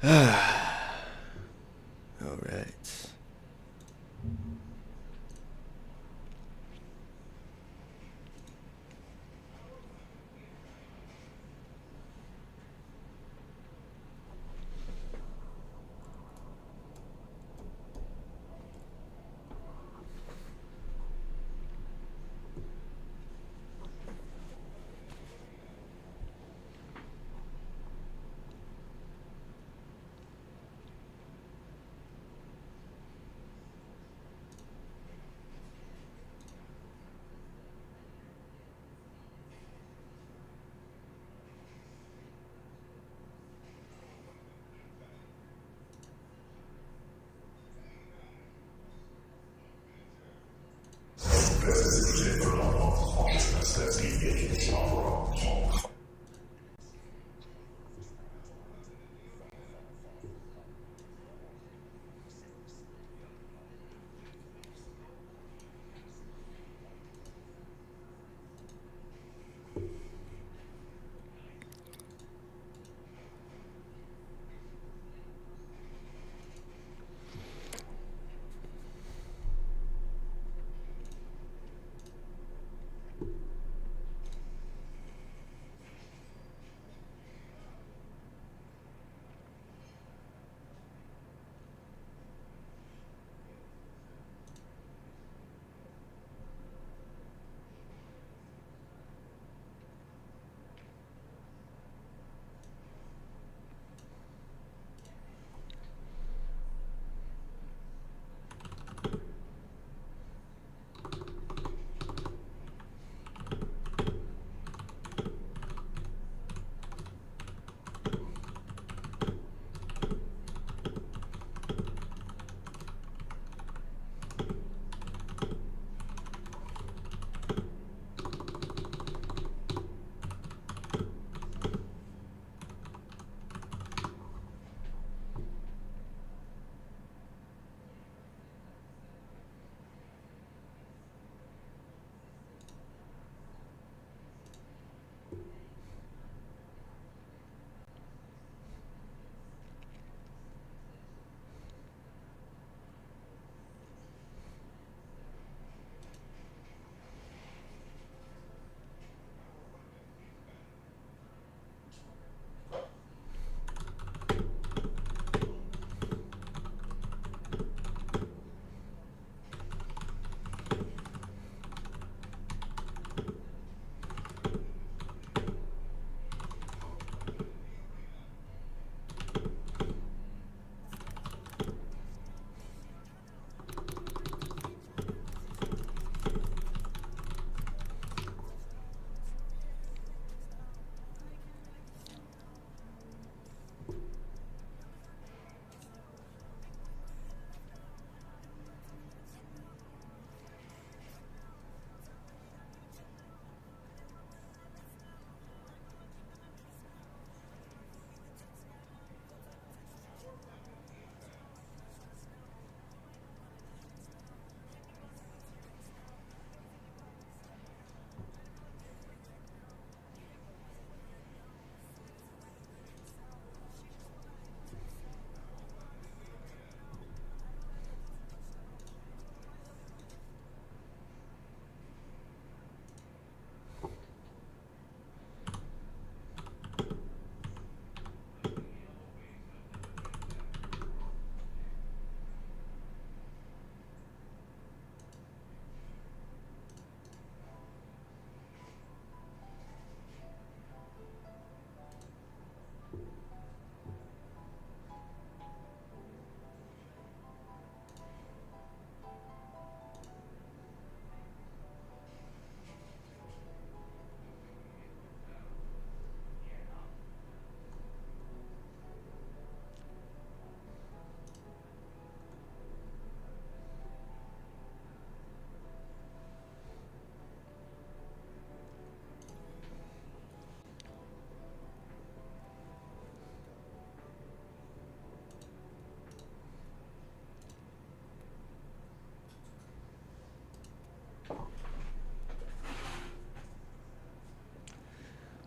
All right.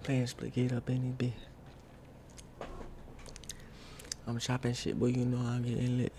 Play split up any bit. I'm chopping shit, boy. You know I'm getting lit.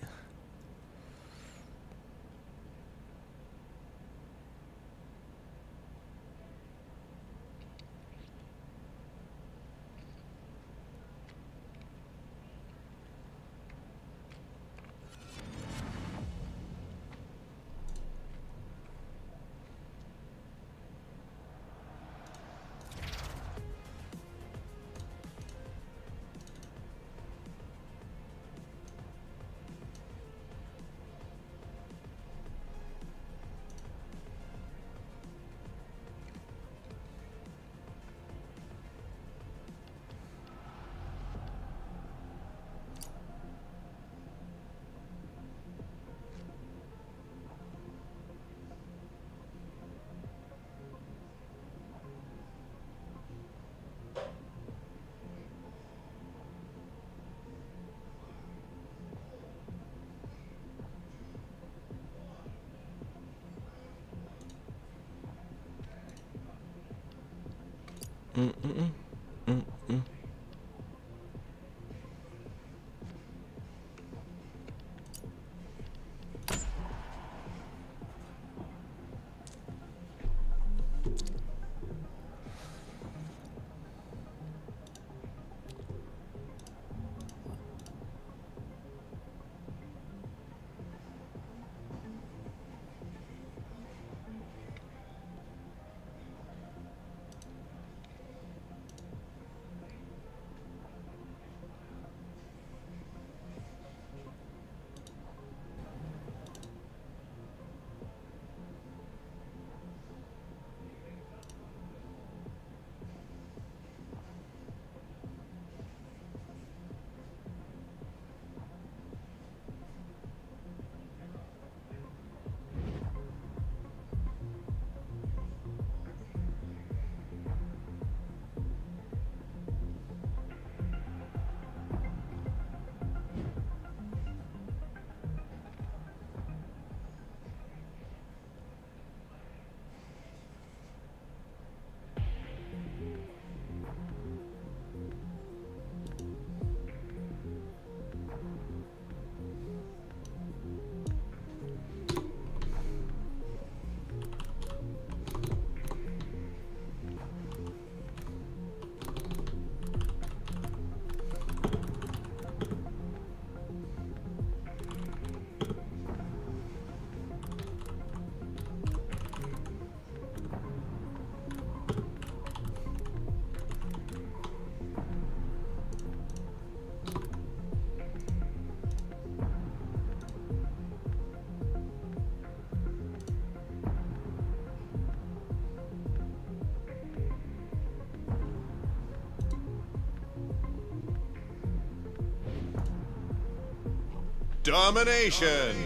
Domination.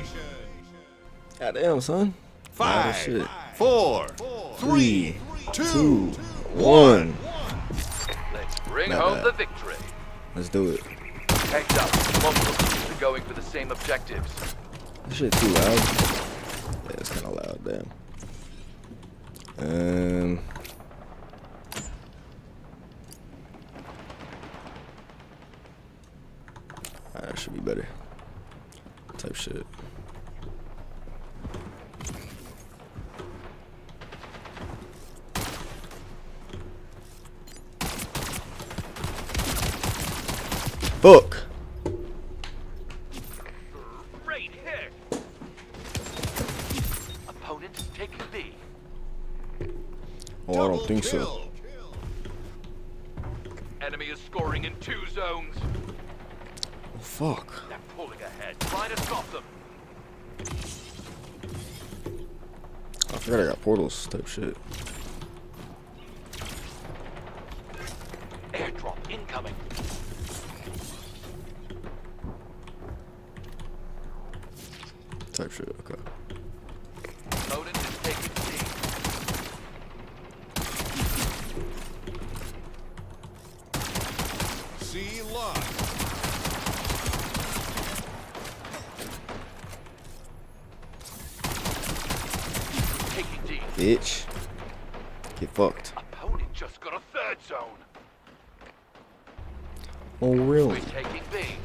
Goddamn, son. 5, 4, 3, 2, 1. Let's bring Not home bad. the victory. Let's do it. Heads up, multiple teams are going for the same objectives. This shit too loud. Yeah, it's kind of loud. Damn. That should be better. Type shit. Fuck. Great hit. Opponent taking B. Oh, I don't think so. Enemy is scoring in 2 zones. Oh, fuck. They're pulling ahead. Try to stop them. I forgot I got portals type shit. Airdrop incoming. Type shit, okay. Opponent is taking C. C lock. Taking D. Bitch. Get fucked. Opponent just got a 3rd zone. Oh, really? We're taking B.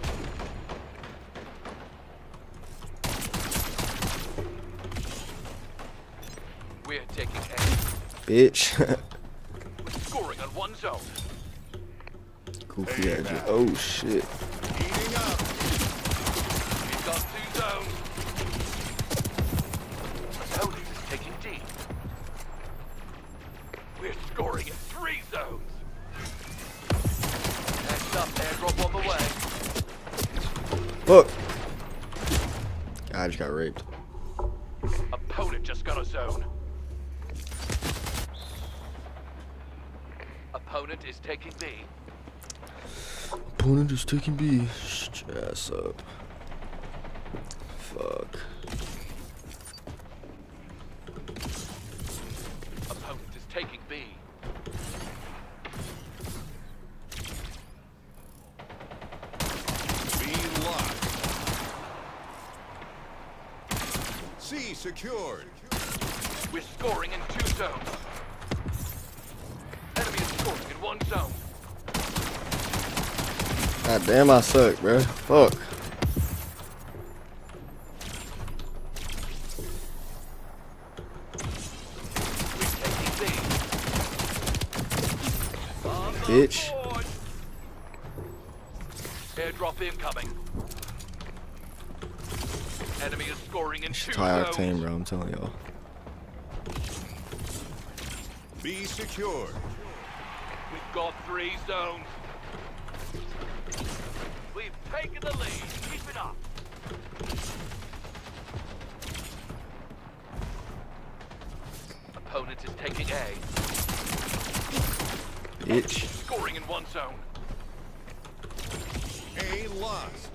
We're taking A. Bitch. We're scoring on one zone. Goofy ass. Oh shit. Heating up. We've got 2 zones. Opponent is taking D. We're scoring in 3 zones. Next up, airdrop on the way. Fuck. I just got raped. Opponent just got a zone. Opponent is taking B. Opponent is taking B. Shut your ass up. Fuck. Opponent is taking B. B locked. C secured. We're scoring in 2 zones. Enemy is scoring in 1 zone. God damn, I suck, bro. Fuck. We're taking B. On the Bitch. board. Airdrop incoming. Enemy is scoring in 2 Tie zones. Octane, bro. I'm telling y'all. B secured. We've got 3 zones. We've taken the lead. Keep it up. Opponent is taking A. Bitch. Scoring in 1 zone. A lost.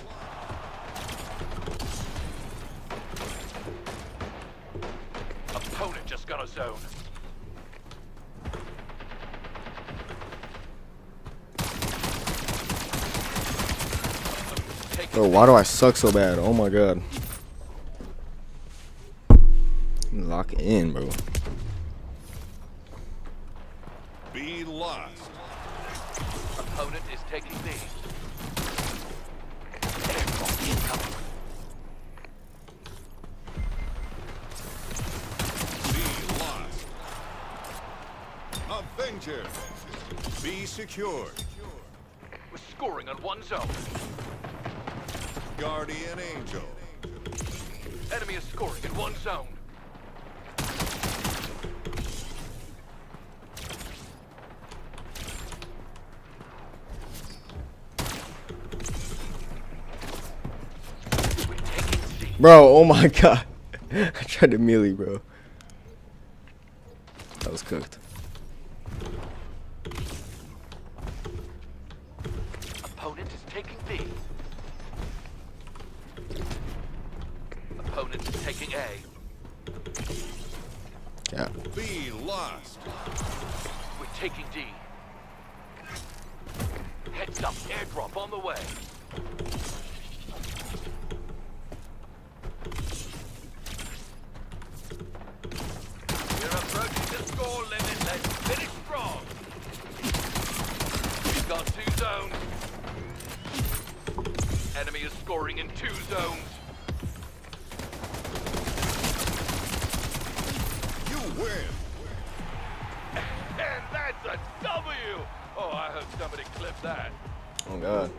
Opponent just got a zone. Bro, why do I suck so bad? Oh my god. Lock in, bro. B lost. Opponent is taking B. Airdrop incoming. B lost. Avenger. B secured. We're scoring on 1 zone. Guardian Angel. Enemy is scoring in 1 zone. We're taking C. Bro, oh my god. I tried to melee, bro. That was cooked. Opponent is taking B. Opponent is taking A. Yeah. B lost. We're taking D. Heads up, airdrop on the way. We're approaching the score limit. Let's finish strong. We've got 2 zones. Enemy is scoring in 2 zones. You win. And that's a W! Oh, I hope somebody clipped that. Oh god.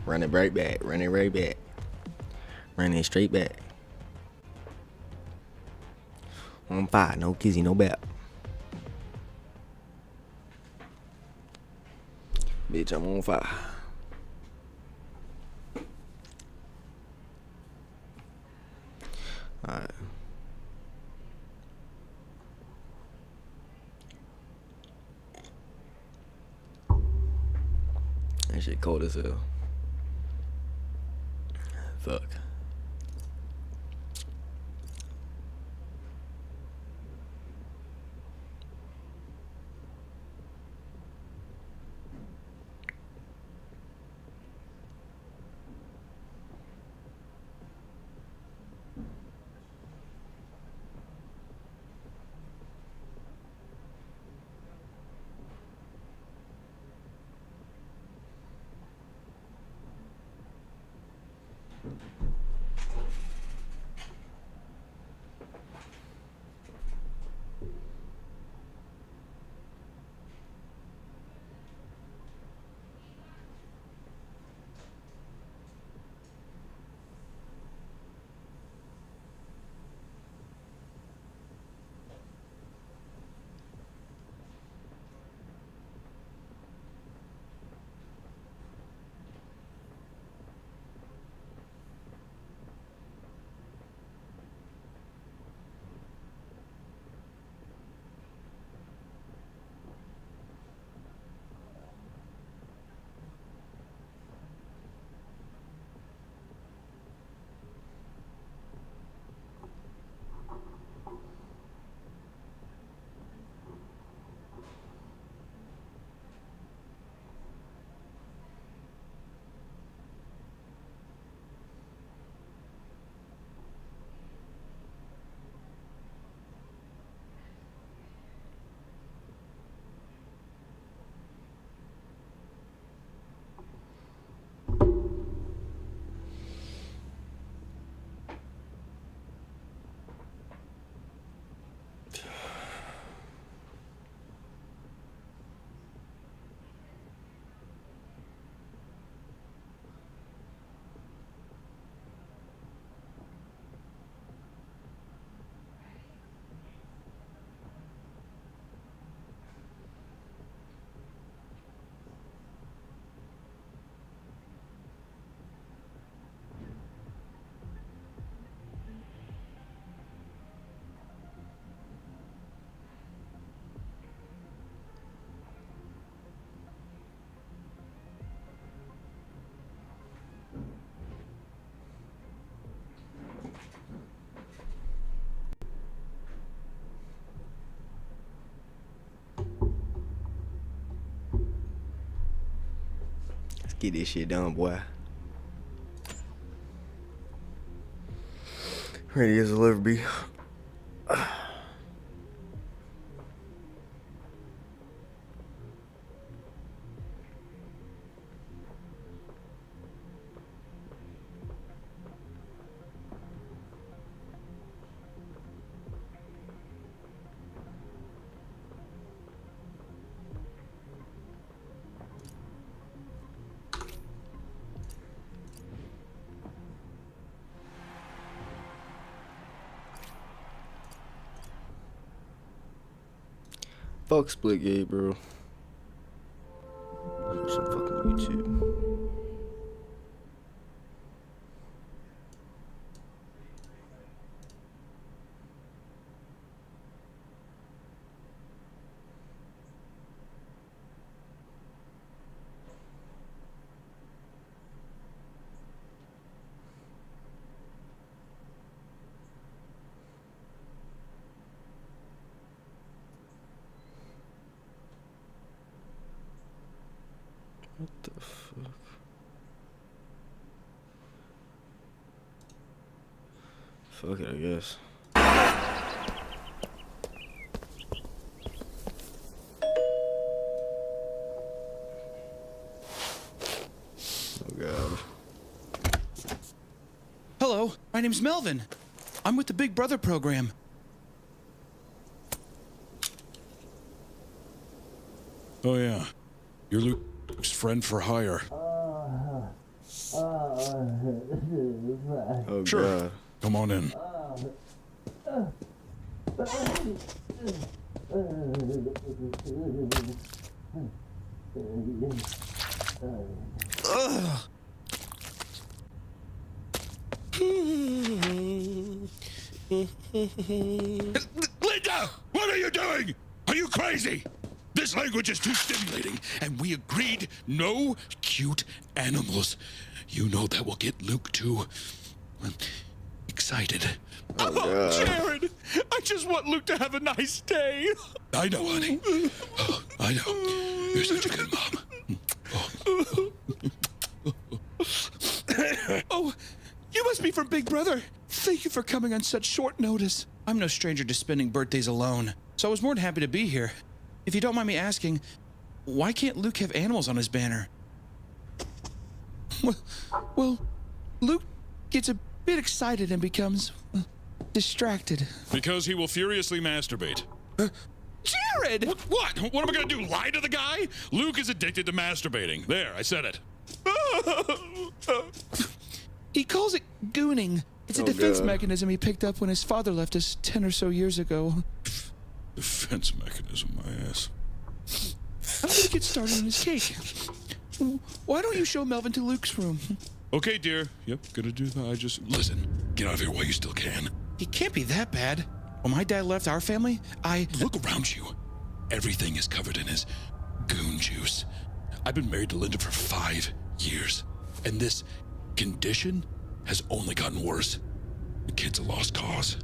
Run it right back. Run it right back. Run it straight back. On fire. No kizzy, no bap. Bitch, I'm on fire. Alright. That shit cold as hell. Fuck. Get this shit done, boy. Ready as I'll ever be. Fuck Splitgate, bro. Some fucking YouTube. What the fuck? Fuck it, I guess. Oh god. Hello, my name's Melvin. I'm with the Big Brother program. Oh yeah, you're Luke's friend for hire. Oh Sure. god. Come on in. Linda! What are you doing? Are you crazy? This language is too stimulating, and we agreed no cute animals. You know that will get Luke too excited. Oh god. Jared! I just want Luke to have a nice day. I know, honey. Oh, I know. You're such a good mom. Oh, you must be from Big Brother. Thank you for coming on such short notice. I'm no stranger to spending birthdays alone, so I was more than happy to be here. If you don't mind me asking, why can't Luke have animals on his banner? Well, Luke gets a bit excited and becomes distracted. Because he will furiously masturbate. Jared! What? What am I gonna do? Lie to the guy? Luke is addicted to masturbating. There, I said it. He calls it gooning. It's a Oh, defense God. mechanism he picked up when his father left us 10 or so years ago. Defense mechanism, my ass. I'm gonna get started on his cake. Why don't you show Melvin to Luke's room? Okay, dear. Yep, gonna do that. I just... Listen, get out of here while you still can. He can't be that bad. When my dad left our family, Look around you. Everything is covered in his goon juice. I've been married to Linda for 5 years, and this condition has only gotten worse. The kid's a lost cause.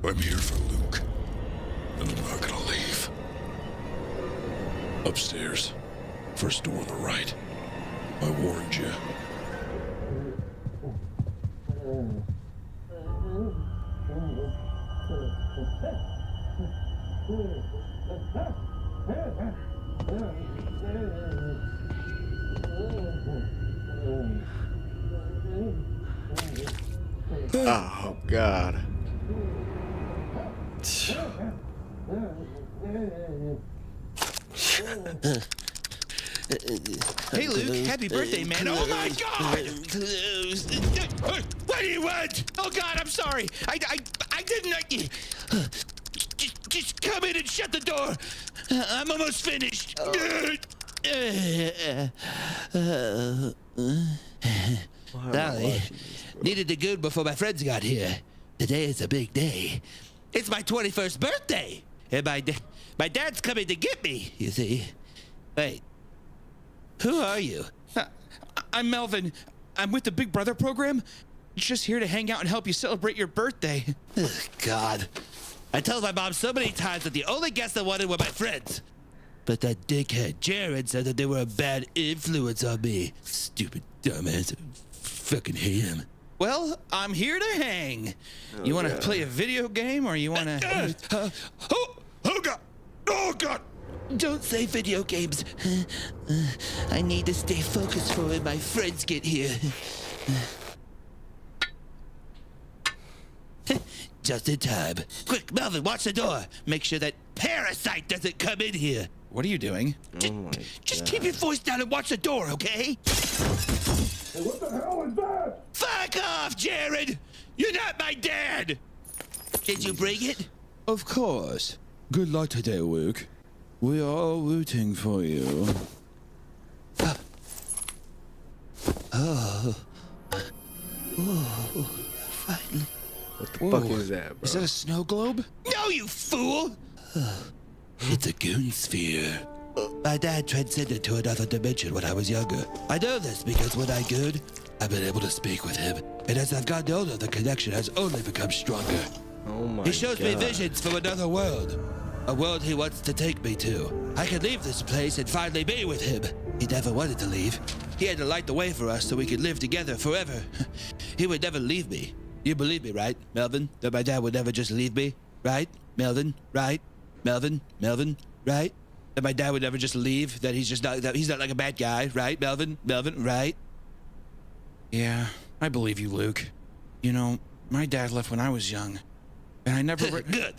I'm here for Luke, and I'm not gonna leave. Upstairs, first door on the right. I warned you. Oh god. Hey Luke, happy birthday, man. Oh my God! What do you want? Oh God, I'm sorry. I didn't. Just come in and shut the door. I'm almost finished. Sorry. Needed the good before my friends got here. Today is a big day. It's my 21st birthday. And my dad's coming to get me, you see. Wait. Who are you? I'm Melvin. I'm with the Big Brother program. Just here to hang out and help you celebrate your birthday. Ugh, God. I told my mom so many times that the only guests I wanted were my friends. But that dickhead Jared said that they were a bad influence on me. Stupid dumbass. Fucking hate him. Well, I'm here to hang. You want to play a video game, or you want to... Oh God! Oh God! Don't say video games. I need to stay focused for when my friends get here. Just in time. Quick, Melvin, watch the door. Make sure that parasite doesn't come in here. What are you doing? Just keep your voice down and watch the door, okay? What the hell is that? Fuck off, Jared! You're not my dad! Did you bring it? Of course. Good luck today, Luke. We are all rooting for you. Finally. What the fuck is that, bro? Is that a snow globe? No, you fool! It's a goon sphere. My dad transcended to another dimension when I was younger. I know this because when I gooned, I've been able to speak with him. And as I've gotten older, the connection has only become stronger. Oh my He shows me God. visions from another world. A world he wants to take me to. I could leave this place and finally be with him. He never wanted to leave. He had to light the way for us so we could live together forever. He would never leave me. You believe me, right, Melvin? That my dad would never just leave me? Right, Melvin? Right? Melvin? Right? That my dad would never just leave? That he's not like a bad guy, right, Melvin? Right? Yeah, I believe you, Luke. You know, my dad left when I was young. And I never... Good.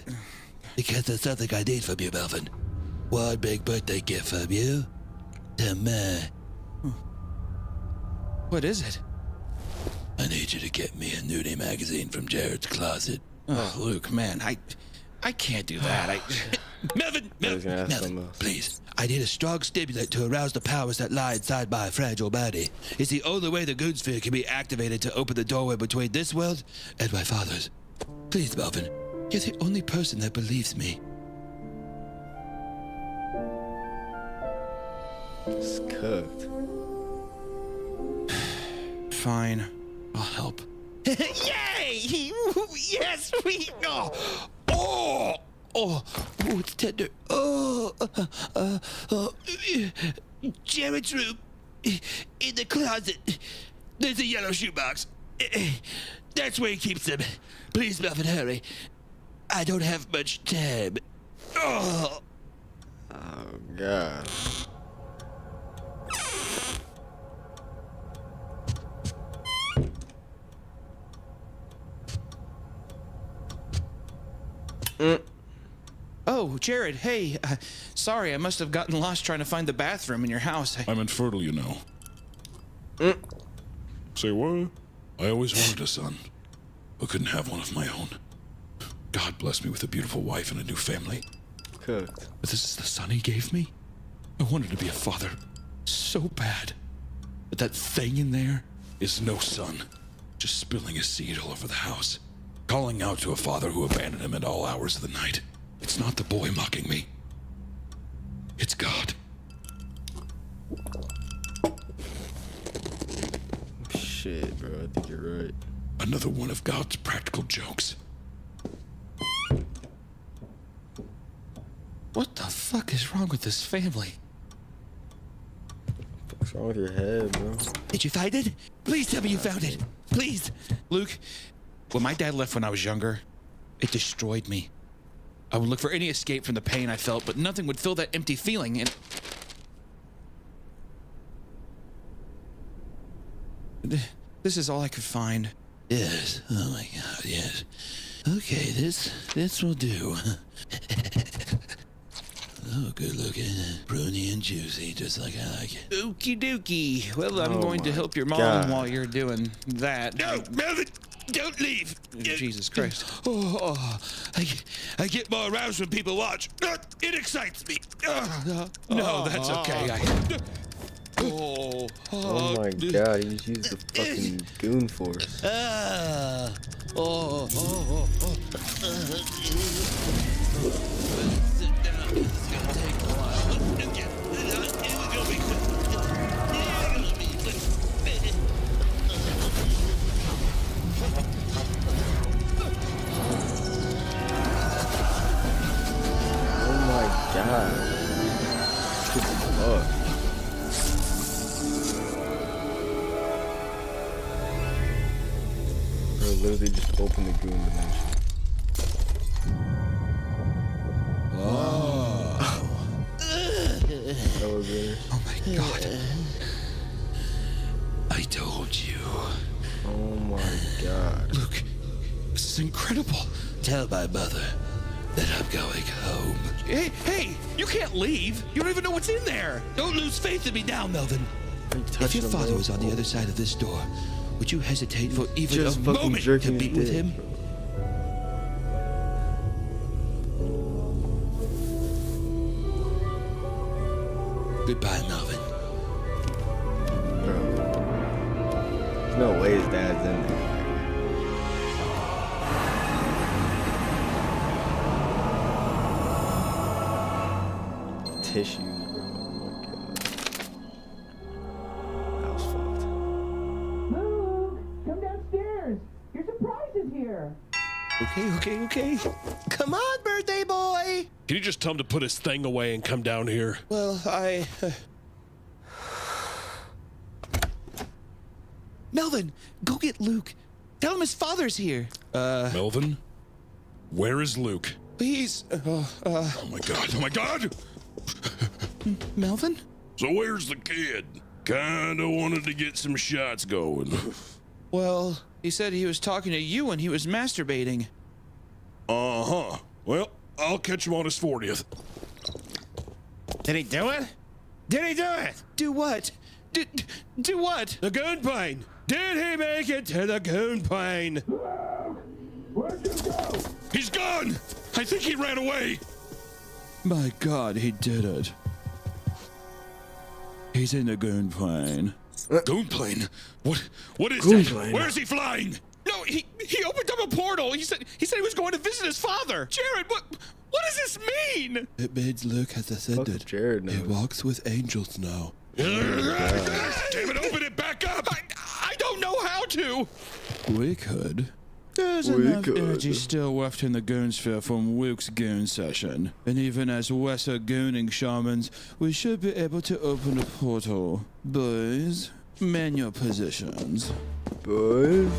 Because there's something I need from you, Melvin. One big birthday gift from you to me. What is it? I need you to get me a nudie magazine from Jared's closet. Oh, Luke, man, I can't do that. Melvin, was gonna ask something else. please. I need a strong stimulant to arouse the powers that lie inside my fragile body. It's the only way the goon sphere can be activated to open the doorway between this world and my father's. Please, Melvin, you're the only person that believes me. It's cooked. Fine, I'll help. Yay! Yes, we go. Oh, it's tender. Jared's room, in the closet. There's a yellow shoebox. That's where he keeps them. Please, Melvin, hurry. I don't have much time. Oh. Oh God. Oh, Jared, hey, sorry, I must have gotten lost trying to find the bathroom in your house. I'm infertile, you know. Say what? I always wanted a son, but couldn't have one of my own. God blessed me with a beautiful wife and a new family. Cooked. But this is the son he gave me? I wanted to be a father so bad. But that thing in there is no son. Just spilling his seed all over the house. Calling out to a father who abandoned him at all hours of the night. It's not the boy mocking me. It's God. Shit, bro. I think you're right. Another one of God's practical jokes. What the fuck is wrong with this family? What's wrong with your head, bro? Did you find it? Please tell me you found it. Please. Luke, when my dad left when I was younger, it destroyed me. I would look for any escape from the pain I felt, but nothing would fill that empty feeling, and... This is all I could find. Yes. Oh my God. Yes. Okay. This will do. Oh, good looking, pruny and juicy, just like I like it. Okie dokie. Well, I'm Oh going to my help your mom God. while you're doing that. No, Melvin, don't leave. Jesus Christ. I get more aroused when people watch. It excites me. No, that's okay. Oh my God, he just used the fucking goon force. Sit down. It's gonna take a while. It was gonna be quick. Oh my God. literally just open the goon dimension. That was it. Oh my god. I told you. Oh my god. Luke, this is incredible. Tell my mother that I'm going home. Hey, you can't leave. You don't even know what's in there. Don't lose faith in me now, Melvin. You If touched your him, father bro. was on the other side of this door, would you hesitate for even Just a fucking moment to jerking be his with dick, him? bro. Goodbye, Melvin. Bro. There's no way his dad's in there. Tissues, bro. Oh my god. That was fucked. Luke, come downstairs. Your surprise is here. Okay. Come on, birthday boy. Can you just tell him to put his thing away and come down here? Well, Melvin, go get Luke. Tell him his father's here. Melvin? Where is Luke? He's, Oh my god, oh my god! Melvin? So where's the kid? Kinda wanted to get some shots going. Well, he said he was talking to you when he was masturbating. Uh-huh. Well, I'll catch him on his 40th. Did he do it? Did he do it? Do what? Do what? The goon plane. Did he make it to the goon plane? Where'd you go? He's gone! I think he ran away! My god, he did it. He's in the goon plane. Goon plane? What is Goon that? plane. Where's he flying? No, he opened up a portal. He said he was going to visit his father. Jared, what does this mean? It means Luke has Fuck if Jared knows. walks with angels now. Damn it, open it back up! I don't know how to. We could. There's We enough could. energy still left in the goonsphere from Luke's goon session. And even as lesser gooning shamans, we should be able to open a portal. Boys, man your positions. Boys.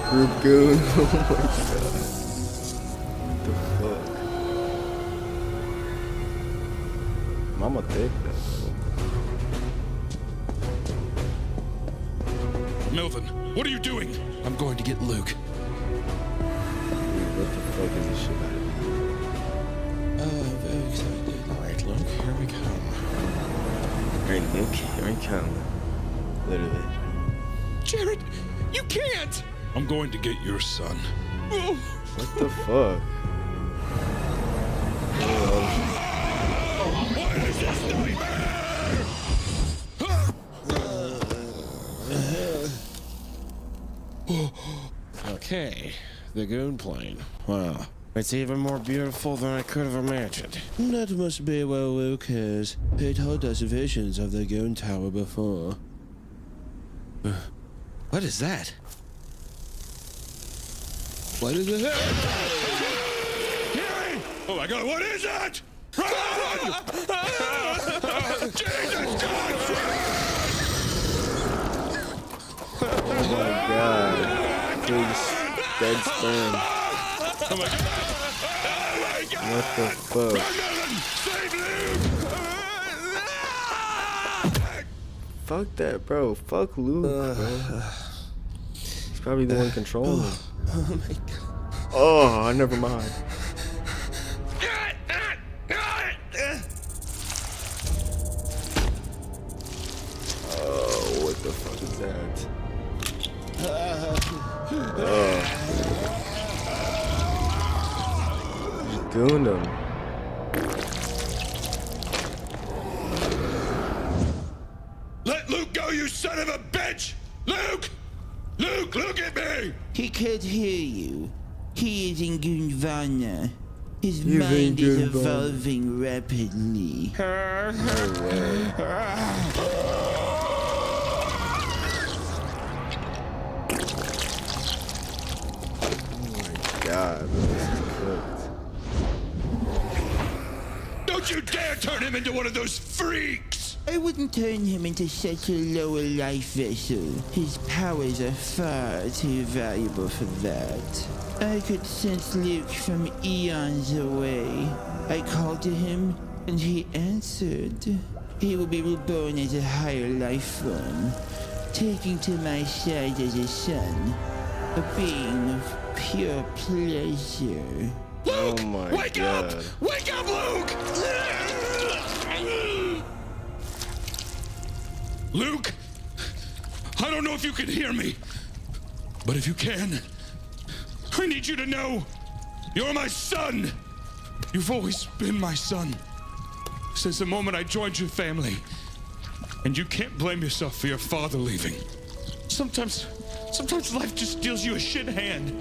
Group goon. Oh my god. What the fuck? Mama thick though. Melvin, what are you doing? I'm going to get Luke. Dude, what the fuck is this shit about to be? Very excited. All right, Luke, here we come. Alright, Luke, here we come. Literally. Jared, you can't. I'm going to get your son. Oh. What the fuck? Okay, the goon plane. Wow. It's even more beautiful than I could have imagined. That must be where Luke is. He told us visions of the goon tower before. What is that? What is it? Oh my god, what is that? Run! Jesus Christ! Oh my god. Big dead sperm. Oh my god! Oh my god! What the fuck? Melvin, save Luke! Fuck that, bro. Fuck Luke, bro. He's probably the one controlling him. Oh my god. Oh, never mind. Oh, what the fuck is that? Oh. Gooned him. Let Luke go, you son of a bitch! Luke! Luke, look at me! He can't hear you. He is in Gunvana. His He's mind in is Gunvana. evolving rapidly. No way. Oh my god, bro, this is cooked. No, Don't you dare turn him into one of those freaks! I wouldn't turn him into such a lower life vessel. His powers are far too valuable for that. I could sense Luke from eons away. I called to him, and he answered. He will be reborn as a higher life form, taking to my side as a son, a being of pure pleasure. Luke! Oh my Wake God. up! Wake up, Luke! Luke! I don't know if you can hear me, but if you can, I need you to know you're my son! You've always been my son since the moment I joined your family. And you can't blame yourself for your father leaving. Sometimes life just deals you a shit hand.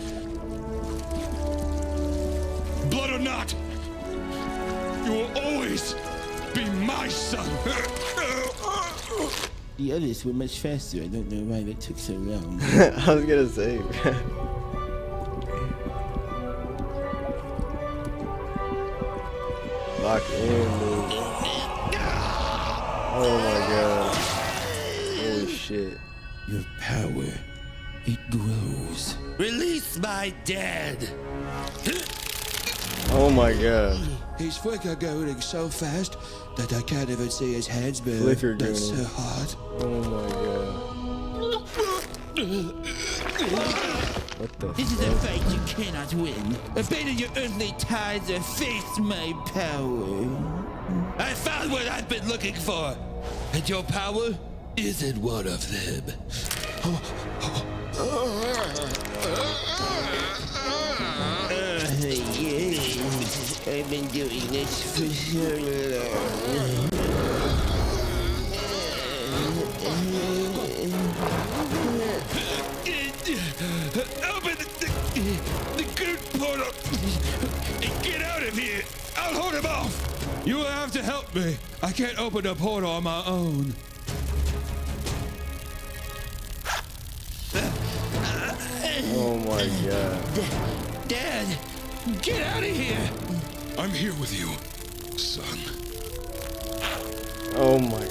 Blood or not, you will always be my son. The others were much faster. I don't know why that took so long. I was gonna say. Lock in, dude. Oh my god. Holy shit. Your power, it grows. Release my dad. Oh my god. His flicker going so fast that I can't even see his hands move. Flicker That's going. so hard. Oh my god. What the This is a fuck? fight you cannot win. Abandon your earthly ties or face my power. I found what I've been looking for, and your power isn't one of them. Yes, I've been doing this for so long. Open the good portal and get out of here. I'll hold him off. You will have to help me. I can't open a portal on my own. Oh my god. Dad, get out of here. I'm here with you, son. Oh my.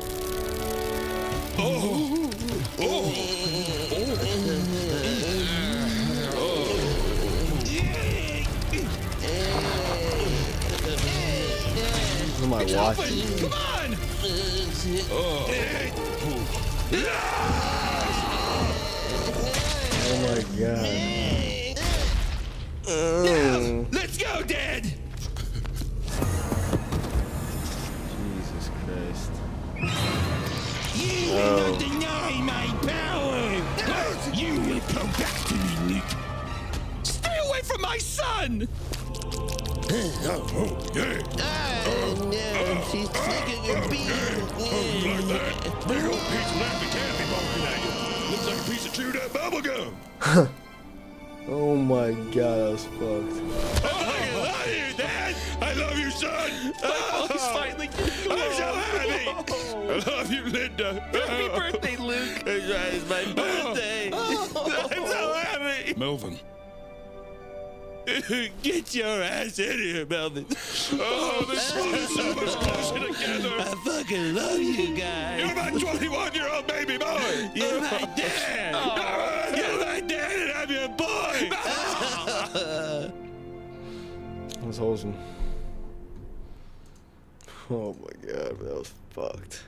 What am I watching? Come on! Oh my god. Oh, Let's go, Dad. Jesus Christ. You will not deny my power. You will come back to me, Luke. Stay away from my son! No, she's taking your beat. Big old piece of lamb candy barking at you. Looks like a piece of chewed up bubble gum. Oh my god, that was fucked. Oh, I love you, Dad. I love you, son. He's finally getting I'm so happy. I love you, Linda. Happy birthday, Luke! It's my birthday. I'm so happy. Melvin. Get your ass in here, Melvin. Oh, this one is so much closer together. I fucking love you guys. You're my 21-year-old baby boy. You're my dad. You're my dad, and I'm your boy. That was wholesome. Oh my god, that was fucked.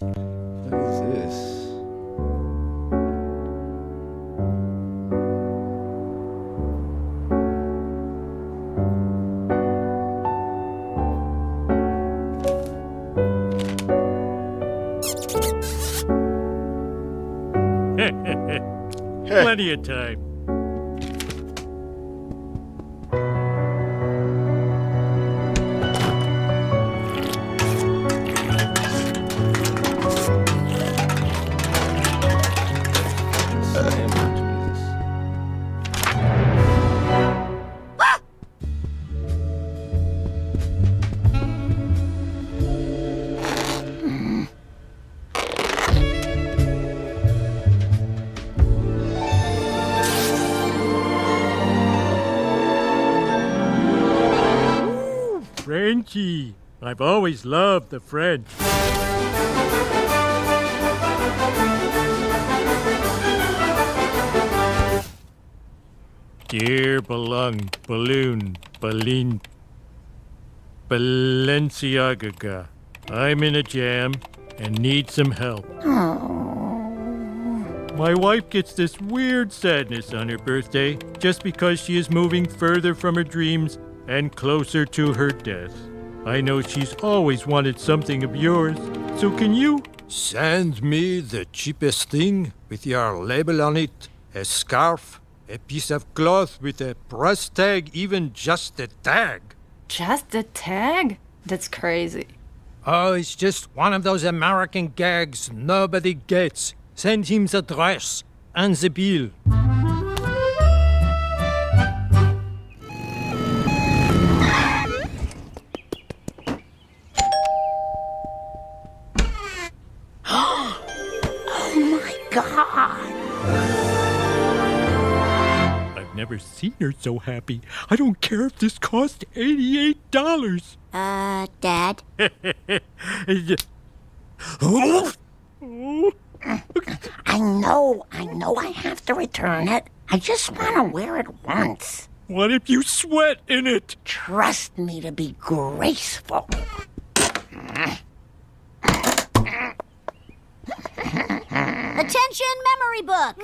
What is this? Plenty of time. Frenchy. I've always loved the French. Dear belong, balloon, Balin, Balenciaga. I'm in a jam and need some help. My wife gets this weird sadness on her birthday just because she is moving further from her dreams and closer to her death. I know she's always wanted something of yours, so can you send me the cheapest thing with your label on it? A scarf, a piece of cloth with a price tag, even just a tag. Just a tag? That's crazy. Oh, it's just one of those American gags nobody gets. Send him the dress and the bill. Oh my God! I've never seen her so happy. I don't care if this cost $88. Dad? I know I have to return it. I just want to wear it once. What if you sweat in it? Trust me to be graceful. Attention, memory book!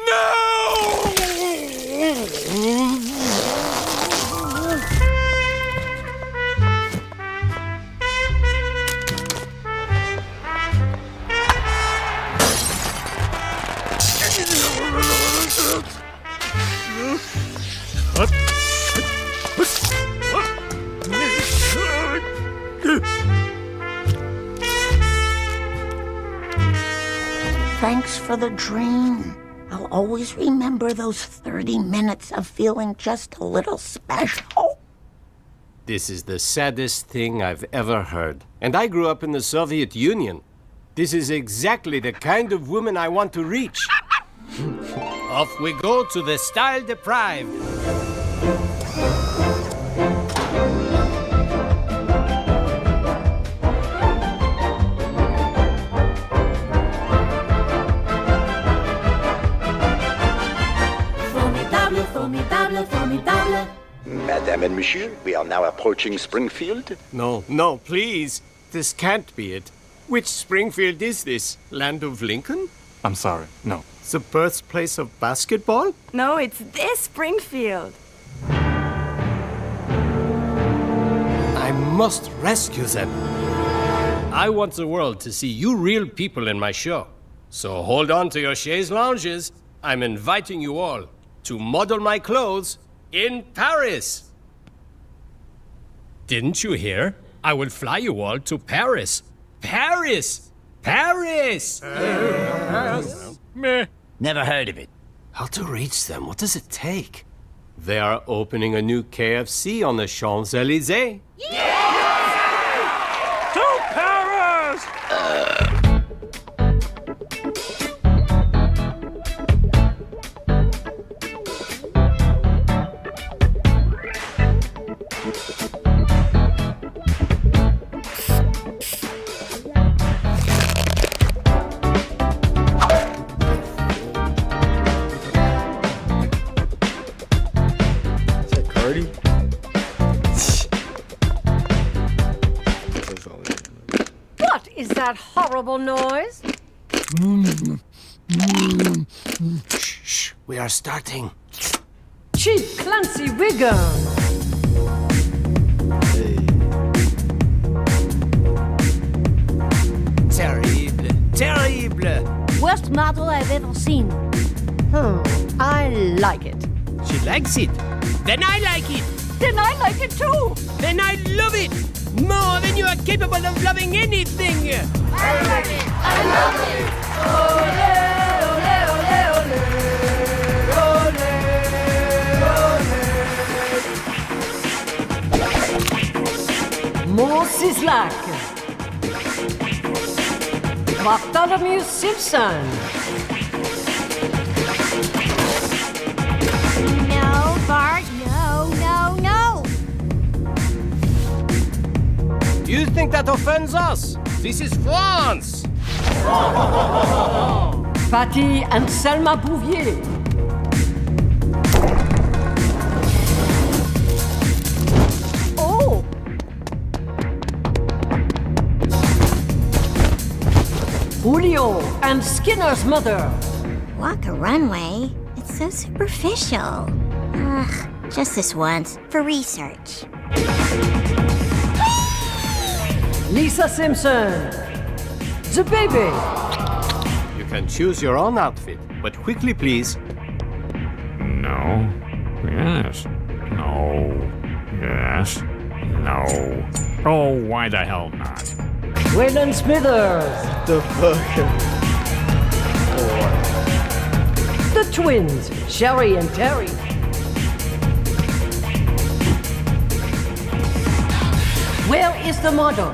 Thanks for the dream. I'll always remember those 30 minutes of feeling just a little special. This is the saddest thing I've ever heard. And I grew up in the Soviet Union. This is exactly the kind of woman I want to reach. Off we go to the style deprived. Formidable. Madame and Monsieur, we are now approaching Springfield. No, please. This can't be it. Which Springfield is this? Land of Lincoln? I'm sorry, no. The birthplace of basketball? No, it's this Springfield. I must rescue them. I want the world to see you real people in my show. So hold on to your chaise lounges. I'm inviting you all to model my clothes in Paris. Didn't you hear? I will fly you all to Paris. Paris! Paris! Meh. Never heard of it. How to reach them? What does it take? They are opening a new KFC on the Champs-Élysées. To Paris! What is that horrible noise? Shh, we are starting. Chief Clancy Wiggum. Terrible, terrible. Worst model I've ever seen. I like it. She likes it. Then I like it. Then I like it too. Then I love it. More than you are capable of loving anything. I like it. I love it. Ole, ole, ole, ole. Ole. Mon Sislak. Bartholomew Simpson. No, Bart, no. think that offends us? This is France! Patty and Selma Bouvier. Oh! Julio and Skinner's mother. Walk a runway? It's so superficial. Ugh, just this once, for research. Lisa Simpson. The baby. You can choose your own outfit, but quickly, please. No. Yes. No. Yes. No. Oh, why the hell not? Waylon Smithers. The fuck? The twins, Sherry and Terry. Where is the model?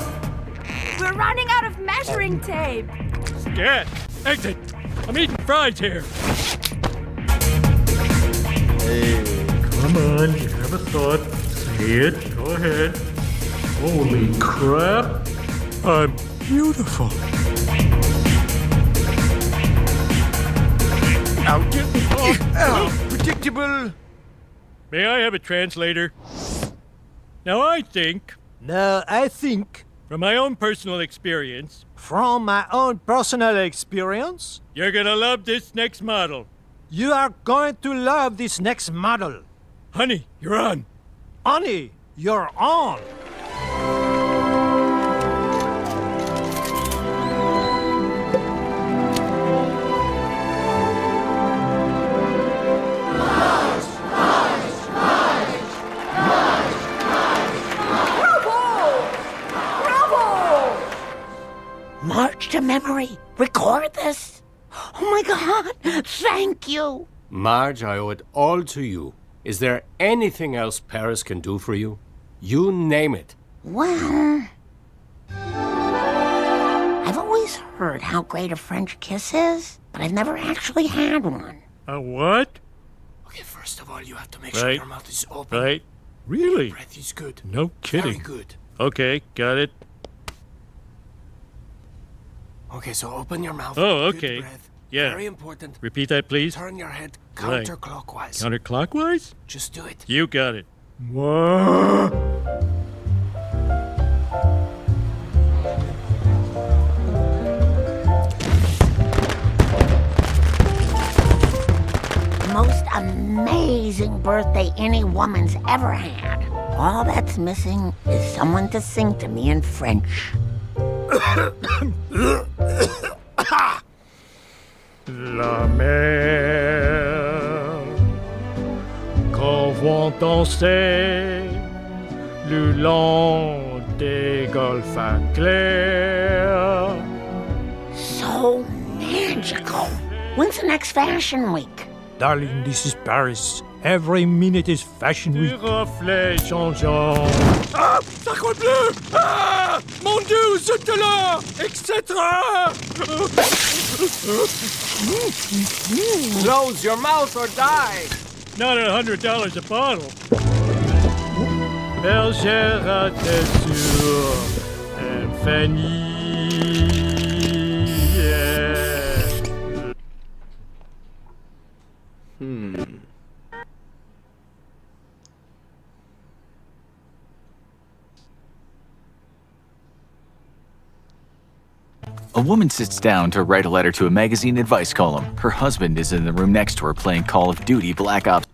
We're running out of measuring tape. Scat! Exit! I'm eating fries here! Hey. Come on, you have a thought. Say it. Go ahead. Holy crap! I'm beautiful. Now get off! Predictable! May I have a translator? Now I think, No, I think, from my own personal experience, from my own personal experience, you're gonna love this next model. you are going to love this next model. Honey, you're on. Honey, you're on. March to memory. Record this. Oh my God. Thank you. Marge, I owe it all to you. Is there anything else Paris can do for you? You name it. Well, I've always heard how great a French kiss is, but I've never actually had one. A what? Okay, first of all, you have to make sure Right. your mouth is open. Right? Really? Your breath is good. No kidding. Very good. Okay, got it. Okay, so open your mouth. Oh, Good okay. breath. Yeah. Very important. Repeat that, please. Turn your head Right. counterclockwise. Counterclockwise? Just do it. You got it. What? Most amazing birthday any woman's ever had. All that's missing is someone to sing to me in French. La mer, quand vont danser le long des golfes clairs. So magical. When's the next fashion week? Darling, this is Paris. Every minute is fashion Les week. reflets changeants. Ah! Sacre bleu! Ah! Mon Dieu, zut-là! Etc. Close your mouth or die! Not at $100 a bottle. Bergère à tes sourds, infinie. A woman sits down to write a letter to a magazine advice column. Her husband is in the room next to her playing Call of Duty Black Ops.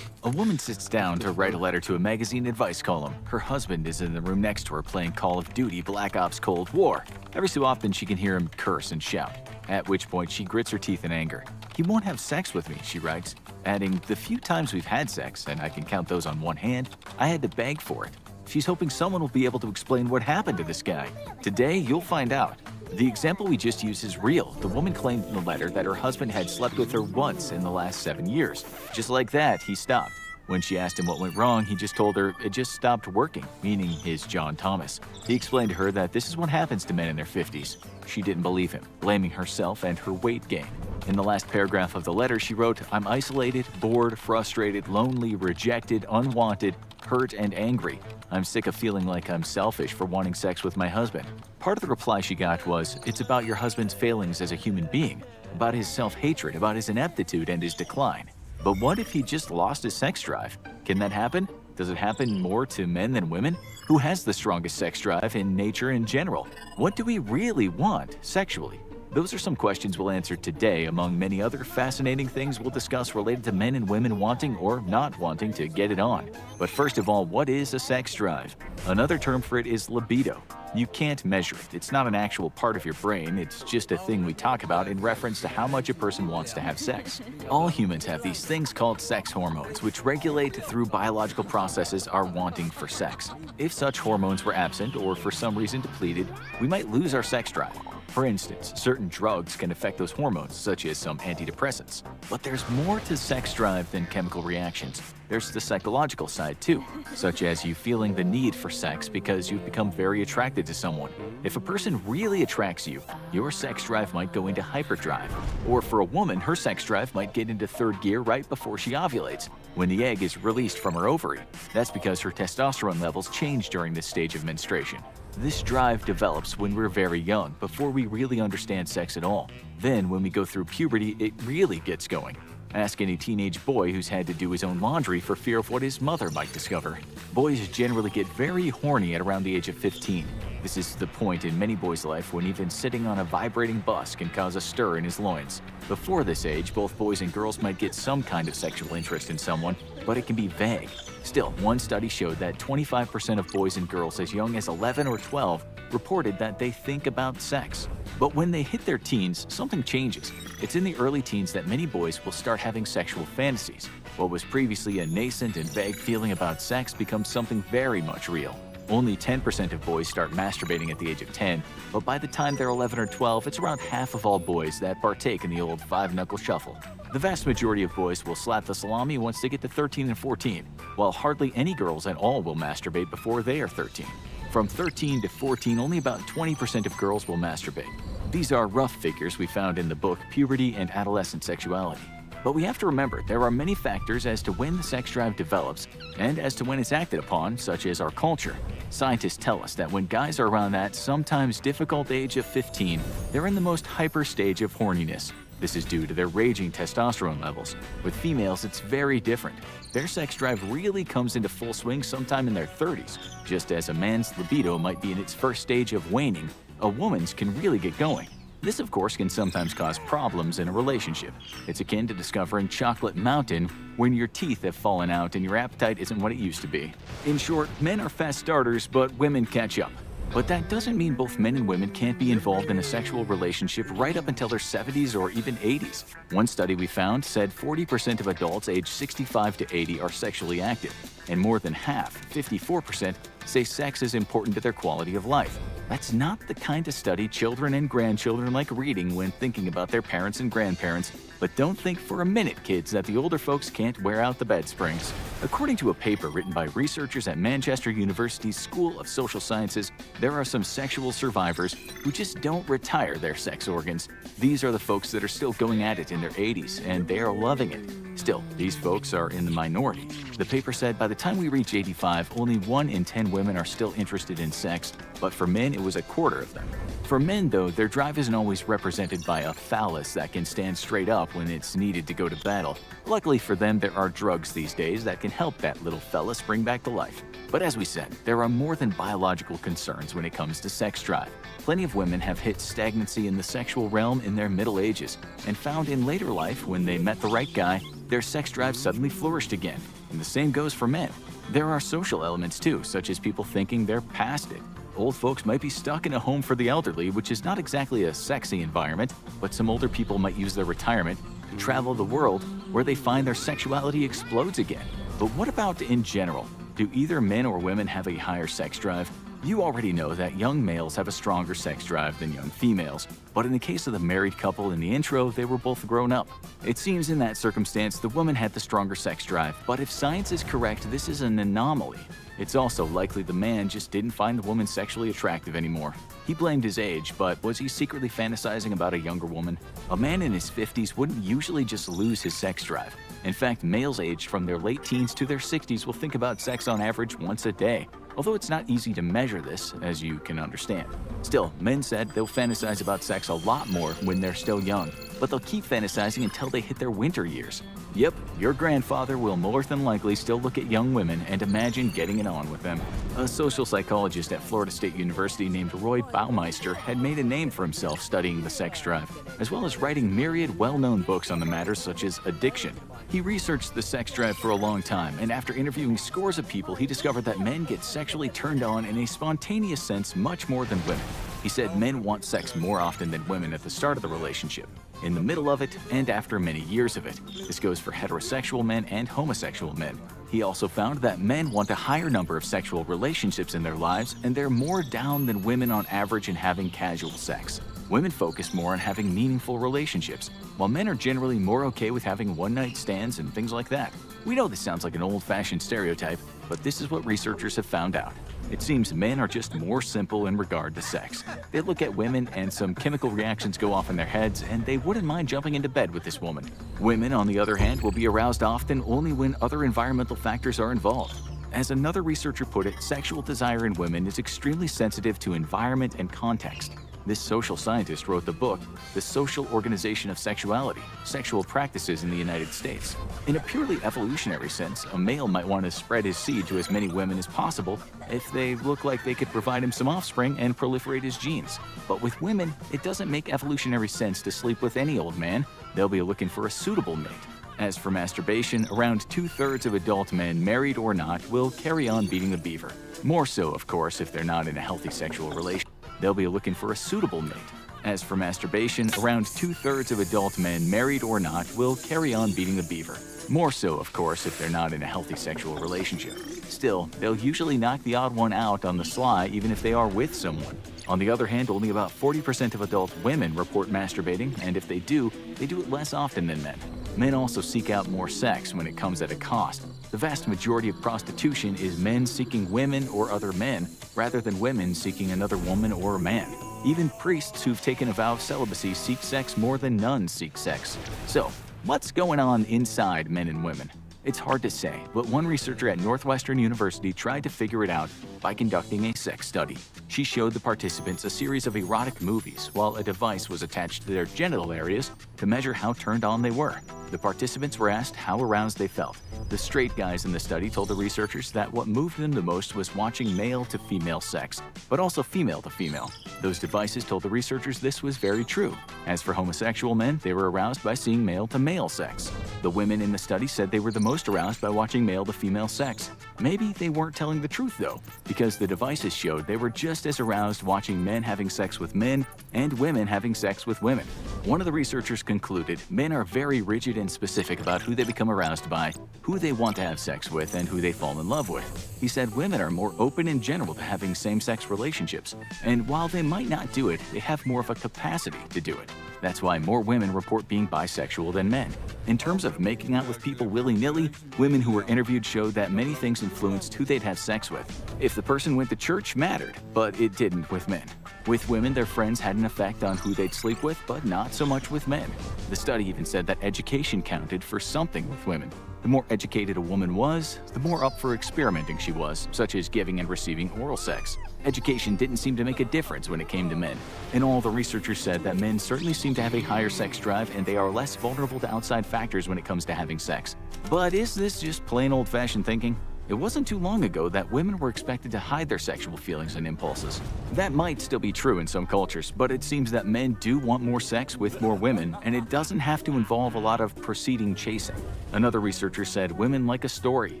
A woman sits down to write a letter to a magazine advice column. Her husband is in the room next to her playing Call of Duty Black Ops Cold War. Every so often she can hear him curse and shout, at which point she grits her teeth in anger. He won't have sex with me, she writes, adding, the few times we've had sex, and I can count those on one hand, I had to beg for it. She's hoping someone will be able to explain what happened to this guy. Today, you'll find out. The example we just used is real. The woman claimed in the letter that her husband had slept with her once in the last 7 years. Just like that, he stopped. When she asked him what went wrong, he just told her it just stopped working, meaning his John Thomas. He explained to her that this is what happens to men in their 50s. She didn't believe him, blaming herself and her weight gain. In the last paragraph of the letter, she wrote, "I'm isolated, bored, frustrated, lonely, rejected, unwanted, hurt, and angry. I'm sick of feeling like I'm selfish for wanting sex with my husband." Part of the reply she got was, "It's about your husband's failings as a human being, about his self-hatred, about his ineptitude and his decline. But what if he just lost his sex drive? Can that happen? Does it happen more to men than women? Who has the strongest sex drive in nature in general? What do we really want sexually?" Those are some questions we'll answer today, among many other fascinating things we'll discuss related to men and women wanting or not wanting to get it on. But first of all, what is a sex drive? Another term for it is libido. You can't measure it. It's not an actual part of your brain. It's just a thing we talk about in reference to how much a person wants to have sex. All humans have these things called sex hormones, which regulate through biological processes our wanting for sex. If such hormones were absent or for some reason depleted, we might lose our sex drive. For instance, certain drugs can affect those hormones, such as some antidepressants. But there's more to sex drive than chemical reactions. There's the psychological side too, such as you feeling the need for sex because you've become very attracted to someone. If a person really attracts you, your sex drive might go into hyperdrive. Or for a woman, her sex drive might get into third gear right before she ovulates, when the egg is released from her ovary. That's because her testosterone levels change during this stage of menstruation. This drive develops when we're very young, before we really understand sex at all. Then, when we go through puberty, it really gets going. Ask any teenage boy who's had to do his own laundry for fear of what his mother might discover. Boys generally get very horny at around the age of 15. This is the point in many boys' life when even sitting on a vibrating bus can cause a stir in his loins. Before this age, both boys and girls might get some kind of sexual interest in someone, but it can be vague. Still, one study showed that 25% of boys and girls as young as 11 or 12 reported that they think about sex. But when they hit their teens, something changes. It's in the early teens that many boys will start having sexual fantasies. What was previously a nascent and vague feeling about sex becomes something very much real. Only 10% of boys start masturbating at the age of 10, but by the time they're 11 or 12, it's around half of all boys that partake in the old five-knuckle shuffle. The vast majority of boys will slap the salami once they get to 13 and 14, while hardly any girls at all will masturbate before they are 13. From 13 to 14, only about 20% of girls will masturbate. These are rough figures we found in the book Puberty and Adolescent Sexuality. But we have to remember there are many factors as to when the sex drive develops and as to when it's acted upon, such as our culture. Scientists tell us that when guys are around that sometimes difficult age of 15, they're in the most hyper stage of horniness. This is due to their raging testosterone levels. With females, it's very different. Their sex drive really comes into full swing sometime in their 30s. Just as a man's libido might be in its first stage of waning, a woman's can really get going. This, of course, can sometimes cause problems in a relationship. It's akin to discovering Chocolate Mountain when your teeth have fallen out and your appetite isn't what it used to be. In short, men are fast starters, but women catch up. But that doesn't mean both men and women can't be involved in a sexual relationship right up until their 70s or even 80s. One study we found said 40% of adults aged 65 to 80 are sexually active, and more than half, 54%, say sex is important to their quality of life. That's not the kind of study children and grandchildren like reading when thinking about their parents and grandparents, but don't think for a minute, kids, that the older folks can't wear out the bed springs. According to a paper written by researchers at Manchester University's School of Social Sciences, there are some sexual survivors who just don't retire their sex organs. These are the folks that are still going at it in their 80s, and they are loving it. Still, these folks are in the minority. The paper said by the time we reach 85, only 1 in 10 women are still interested in sex, but for men, it was a quarter of them. For men, though, their drive isn't always represented by a phallus that can stand straight up when it's needed to go to battle. Luckily for them, there are drugs these days that can help that little fella spring back to life. But as we said, there are more than biological concerns when it comes to sex drive. Plenty of women have hit stagnancy in the sexual realm in their middle ages and found in later life, when they met the right guy, their sex drive suddenly flourished again. And the same goes for men. There are social elements too, such as people thinking they're past it. Old folks might be stuck in a home for the elderly, which is not exactly a sexy environment, but some older people might use their retirement to travel the world where they find their sexuality explodes again. But what about in general? Do either men or women have a higher sex drive? You already know that young males have a stronger sex drive than young females, but in the case of the married couple in the intro, they were both grown up. It seems in that circumstance, the woman had the stronger sex drive, but if science is correct, this is an anomaly. It's also likely the man just didn't find the woman sexually attractive anymore. He blamed his age, but was he secretly fantasizing about a younger woman? A man in his 50s wouldn't usually just lose his sex drive. In fact, males aged from their late teens to their 60s will think about sex on average once a day, although it's not easy to measure this, as you can understand. Still, men said they'll fantasize about sex a lot more when they're still young, but they'll keep fantasizing until they hit their winter years. Yep, your grandfather will more than likely still look at young women and imagine getting it on with them. A social psychologist at Florida State University named Roy Baumeister had made a name for himself studying the sex drive, as well as writing myriad well-known books on the matter such as addiction. He researched the sex drive for a long time, and after interviewing scores of people, he discovered that men get sexually turned on in a spontaneous sense much more than women. He said men want sex more often than women at the start of the relationship, in the middle of it, and after many years of it. This goes for heterosexual men and homosexual men. He also found that men want a higher number of sexual relationships in their lives, and they're more down than women on average in having casual sex. Women focus more on having meaningful relationships, while men are generally more okay with having one-night stands and things like that. We know this sounds like an old-fashioned stereotype, but this is what researchers have found out. It seems men are just more simple in regard to sex. They look at women and some chemical reactions go off in their heads, and they wouldn't mind jumping into bed with this woman. Women, on the other hand, will be aroused often only when other environmental factors are involved. As another researcher put it, sexual desire in women is extremely sensitive to environment and context. This social scientist wrote the book, The Social Organization of Sexuality, Sexual Practices in the United States. In a purely evolutionary sense, a male might want to spread his seed to as many women as possible if they look like they could provide him some offspring and proliferate his genes. But with women, it doesn't make evolutionary sense to sleep with any old man. They'll be looking for a suitable mate. As for masturbation, around 2/3 of adult men, married or not, will carry on beating the beaver. More so, of course, if they're not in a healthy sexual relationship. They'll be looking for a suitable mate. As for masturbation, around 2/3 of adult men, married or not, will carry on beating the beaver. More so, of course, if they're not in a healthy sexual relationship. Still, they'll usually knock the odd one out on the sly even if they are with someone. On the other hand, only about 40% of adult women report masturbating, and if they do it less often than men. Men also seek out more sex when it comes at a cost. The vast majority of prostitution is men seeking women or other men, rather than women seeking another woman or a man. Even priests who've taken a vow of celibacy seek sex more than nuns seek sex. So, what's going on inside men and women? It's hard to say, but one researcher at Northwestern University tried to figure it out by conducting a sex study. She showed the participants a series of erotic movies while a device was attached to their genital areas to measure how turned on they were. The participants were asked how aroused they felt. The straight guys in the study told the researchers that what moved them the most was watching male to female sex, but also female to female. Those devices told the researchers this was very true. As for homosexual men, they were aroused by seeing male to male sex. The women in the study said they were the most aroused by watching male to female sex. Maybe they weren't telling the truth though, because the devices showed they were just as aroused watching men having sex with men and women having sex with women. One of the researchers concluded men are very rigid and specific about who they become aroused by, who they want to have sex with, and who they fall in love with. He said women are more open in general to having same-sex relationships, and while they might not do it, they have more of a capacity to do it. That's why more women report being bisexual than men. In terms of making out with people willy-nilly, women who were interviewed showed that many things influenced who they'd have sex with. If the person went to church mattered, but it didn't with men. With women, their friends had an effect on who they'd sleep with, but not so much with men. The study even said that education counted for something with women. The more educated a woman was, the more up for experimenting she was, such as giving and receiving oral sex. Education didn't seem to make a difference when it came to men. In all, the researchers said that men certainly seem to have a higher sex drive and they are less vulnerable to outside factors when it comes to having sex. But is this just plain old-fashioned thinking? It wasn't too long ago that women were expected to hide their sexual feelings and impulses. That might still be true in some cultures, but it seems that men do want more sex with more women, and it doesn't have to involve a lot of preceding chasing. Another researcher said women like a story,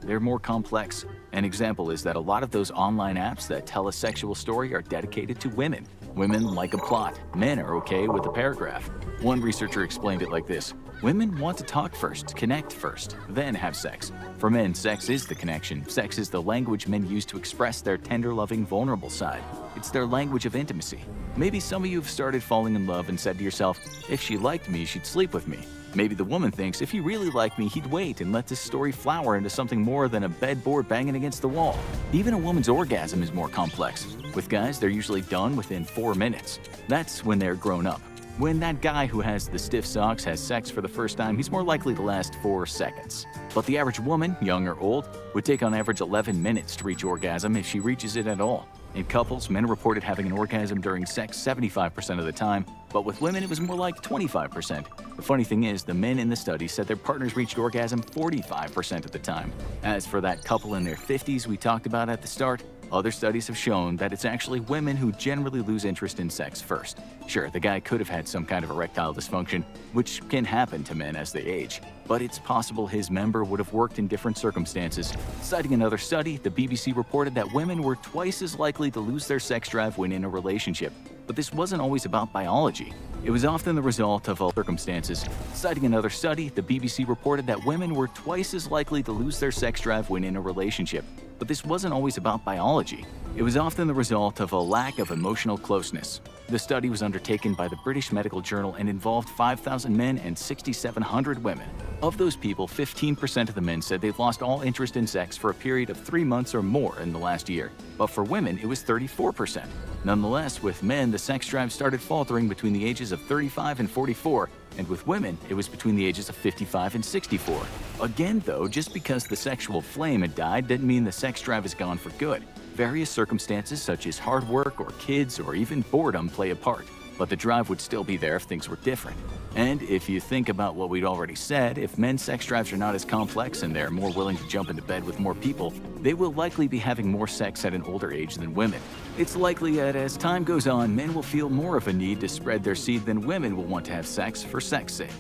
they're more complex. An example is that a lot of those online apps that tell a sexual story are dedicated to women. Women like a plot. Men are okay with a paragraph. One researcher explained it like this. Women want to talk first, connect first, then have sex. For men, sex is the connection. Sex is the language men use to express their tender, loving, vulnerable side. It's their language of intimacy. Maybe some of you have started falling in love and said to yourself, if she liked me, she'd sleep with me. Maybe the woman thinks if he really liked me, he'd wait and let this story flower into something more than a bedboard banging against the wall. Even a woman's orgasm is more complex. With guys, they're usually done within 4 minutes. That's when they're grown up. When that guy who has the stiff socks has sex for the first time, he's more likely to last 4 seconds. But the average woman, young or old, would take on average 11 minutes to reach orgasm if she reaches it at all. In couples, men reported having an orgasm during sex 75% of the time, but with women it was more like 25%. The funny thing is, the men in the study said their partners reached orgasm 45% of the time. As for that couple in their 50s we talked about at the start, other studies have shown that it's actually women who generally lose interest in sex first. Sure, the guy could have had some kind of erectile dysfunction, which can happen to men as they age, but it's possible his member would have worked in different circumstances. Citing another study, the BBC reported that women were twice as likely to lose their sex drive when in a relationship. But this wasn't always about biology. It was often the result of circumstances. Citing another study, the BBC reported that women were twice as likely to lose their sex drive when in a relationship. But this wasn't always about biology. It was often the result of a lack of emotional closeness. The study was undertaken by the British Medical Journal and involved 5,000 men and 6,700 women. Of those people, 15% of the men said they've lost all interest in sex for a period of 3 months or more in the last year. But for women, it was 34%. Nonetheless, with men, the sex drive started faltering between the ages of 35 and 44, and with women, it was between the ages of 55 and 64. Again, though, just because the sexual flame had died didn't mean the sex drive is gone for good. Various circumstances such as hard work or kids or even boredom play a part, but the drive would still be there if things were different. And if you think about what we'd already said, if men's sex drives are not as complex and they're more willing to jump into bed with more people, they will likely be having more sex at an older age than women. It's likely that as time goes on, men will feel more of a need to spread their seed than women will want to have sex for sex sake.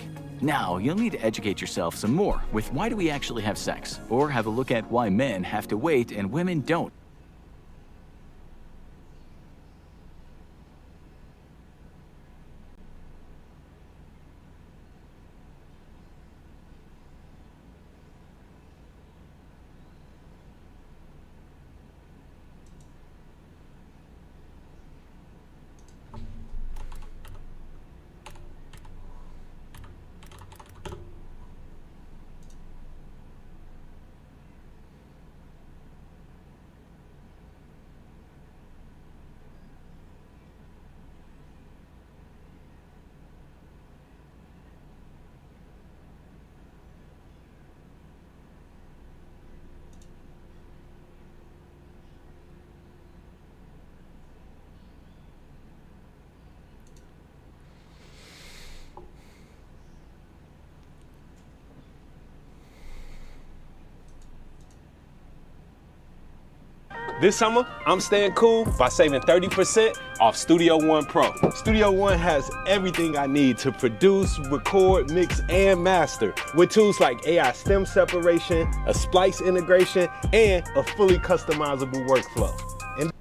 Now, you'll need to educate yourself some more with why do we actually have sex, or have a look at why men have to wait and women don't. This summer, I'm staying cool by saving 30% off Studio One Pro. Studio One has everything I need to produce, record, mix, and master with tools like AI stem separation, a splice integration, and a fully customizable workflow. And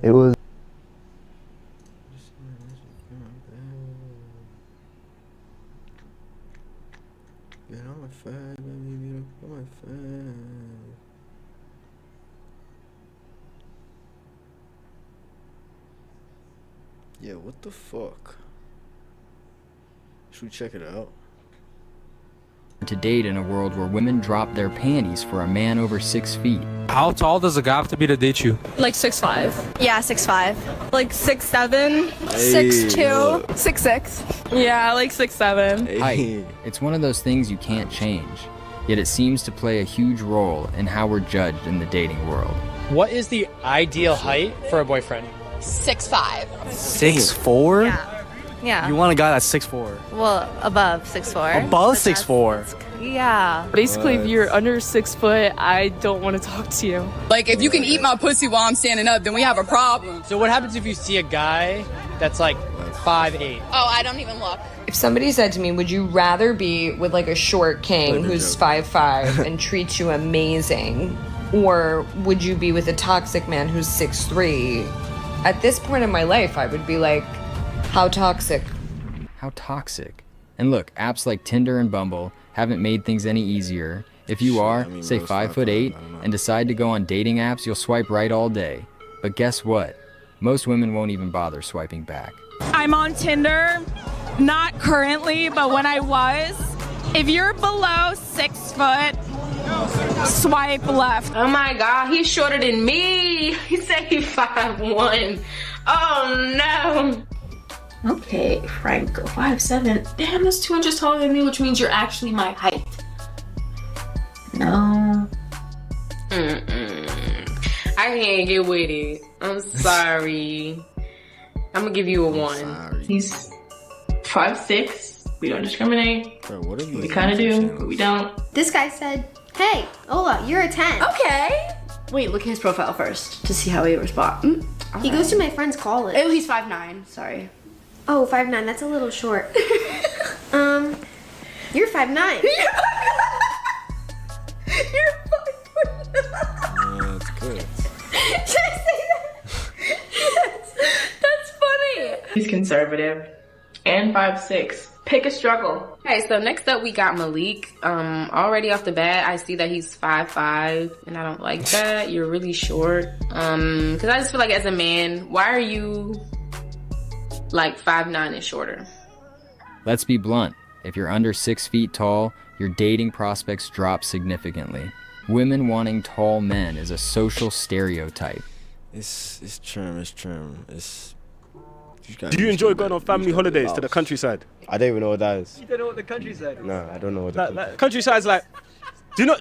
It was. Yeah, what the fuck? Should we check it out? To date in a world where women drop their panties for a man over 6 feet. How tall does a guy have to be to date you? Like 6'5". Yeah, 6'5". Like 6'7". Hey, 6'2". 6'6". Yeah, like 6'7". Height. It's one of those things you can't change, yet it seems to play a huge role in how we're judged in the dating world. What is the ideal height for a boyfriend? 6'5". 6'4"? Yeah. Yeah. You want a guy that's 6'4"? Well, above 6'4". Above 6'4". Yeah. Basically, if you're under 6 foot, I don't want to talk to you. Like, if you can eat my pussy while I'm standing up, then we have a problem. So what happens if you see a guy that's like 5'8"? Oh, I don't even look. If somebody said to me, would you rather be with like a short king who's 5'5" and treats you amazing, or would you be with a toxic man who's 6'3"? At this point in my life, I would be like, how toxic? How toxic? And look, apps like Tinder and Bumble haven't made things any easier. If you are, say 5'8", and decide to go on dating apps, you'll swipe right all day. But guess what? Most women won't even bother swiping back. I'm on Tinder, not currently, but when I was. If you're below 6 foot, swipe left. Oh my God, he's shorter than me. He said he's 5'1". Oh no. Okay, Frank, 5'7". Damn, that's 2 inches taller than me, which means you're actually my height. No. I can't get with it. I'm sorry. I'm gonna give you a 1. He's 5'6". We don't discriminate. Bro, what are we kind of do, but we don't. This guy said, hey, Ola, you're a 10. Okay. Wait, look at his profile first to see how he responds. He goes to my friend's college. Oh, he's 5'9". Sorry. Oh, 5'9", that's a little short. You're 5'9". You're 5'9". That's good. Should I say that? That's funny. He's conservative and 5'6". Pick a struggle. Okay, so next up we got Malik. Already off the bat, I see that he's 5'5", and I don't like that. You're really short. Because I just feel like as a man, why are you like 5'9" and shorter? Let's be blunt. If you're under 6 feet tall, your dating prospects drop significantly. Women wanting tall men is a social stereotype. It's trim. Do you enjoy going on family holidays to the countryside? I don't even know what that is. You don't know what the countryside is? No, I don't know what the countryside is. Countryside's like, do you know?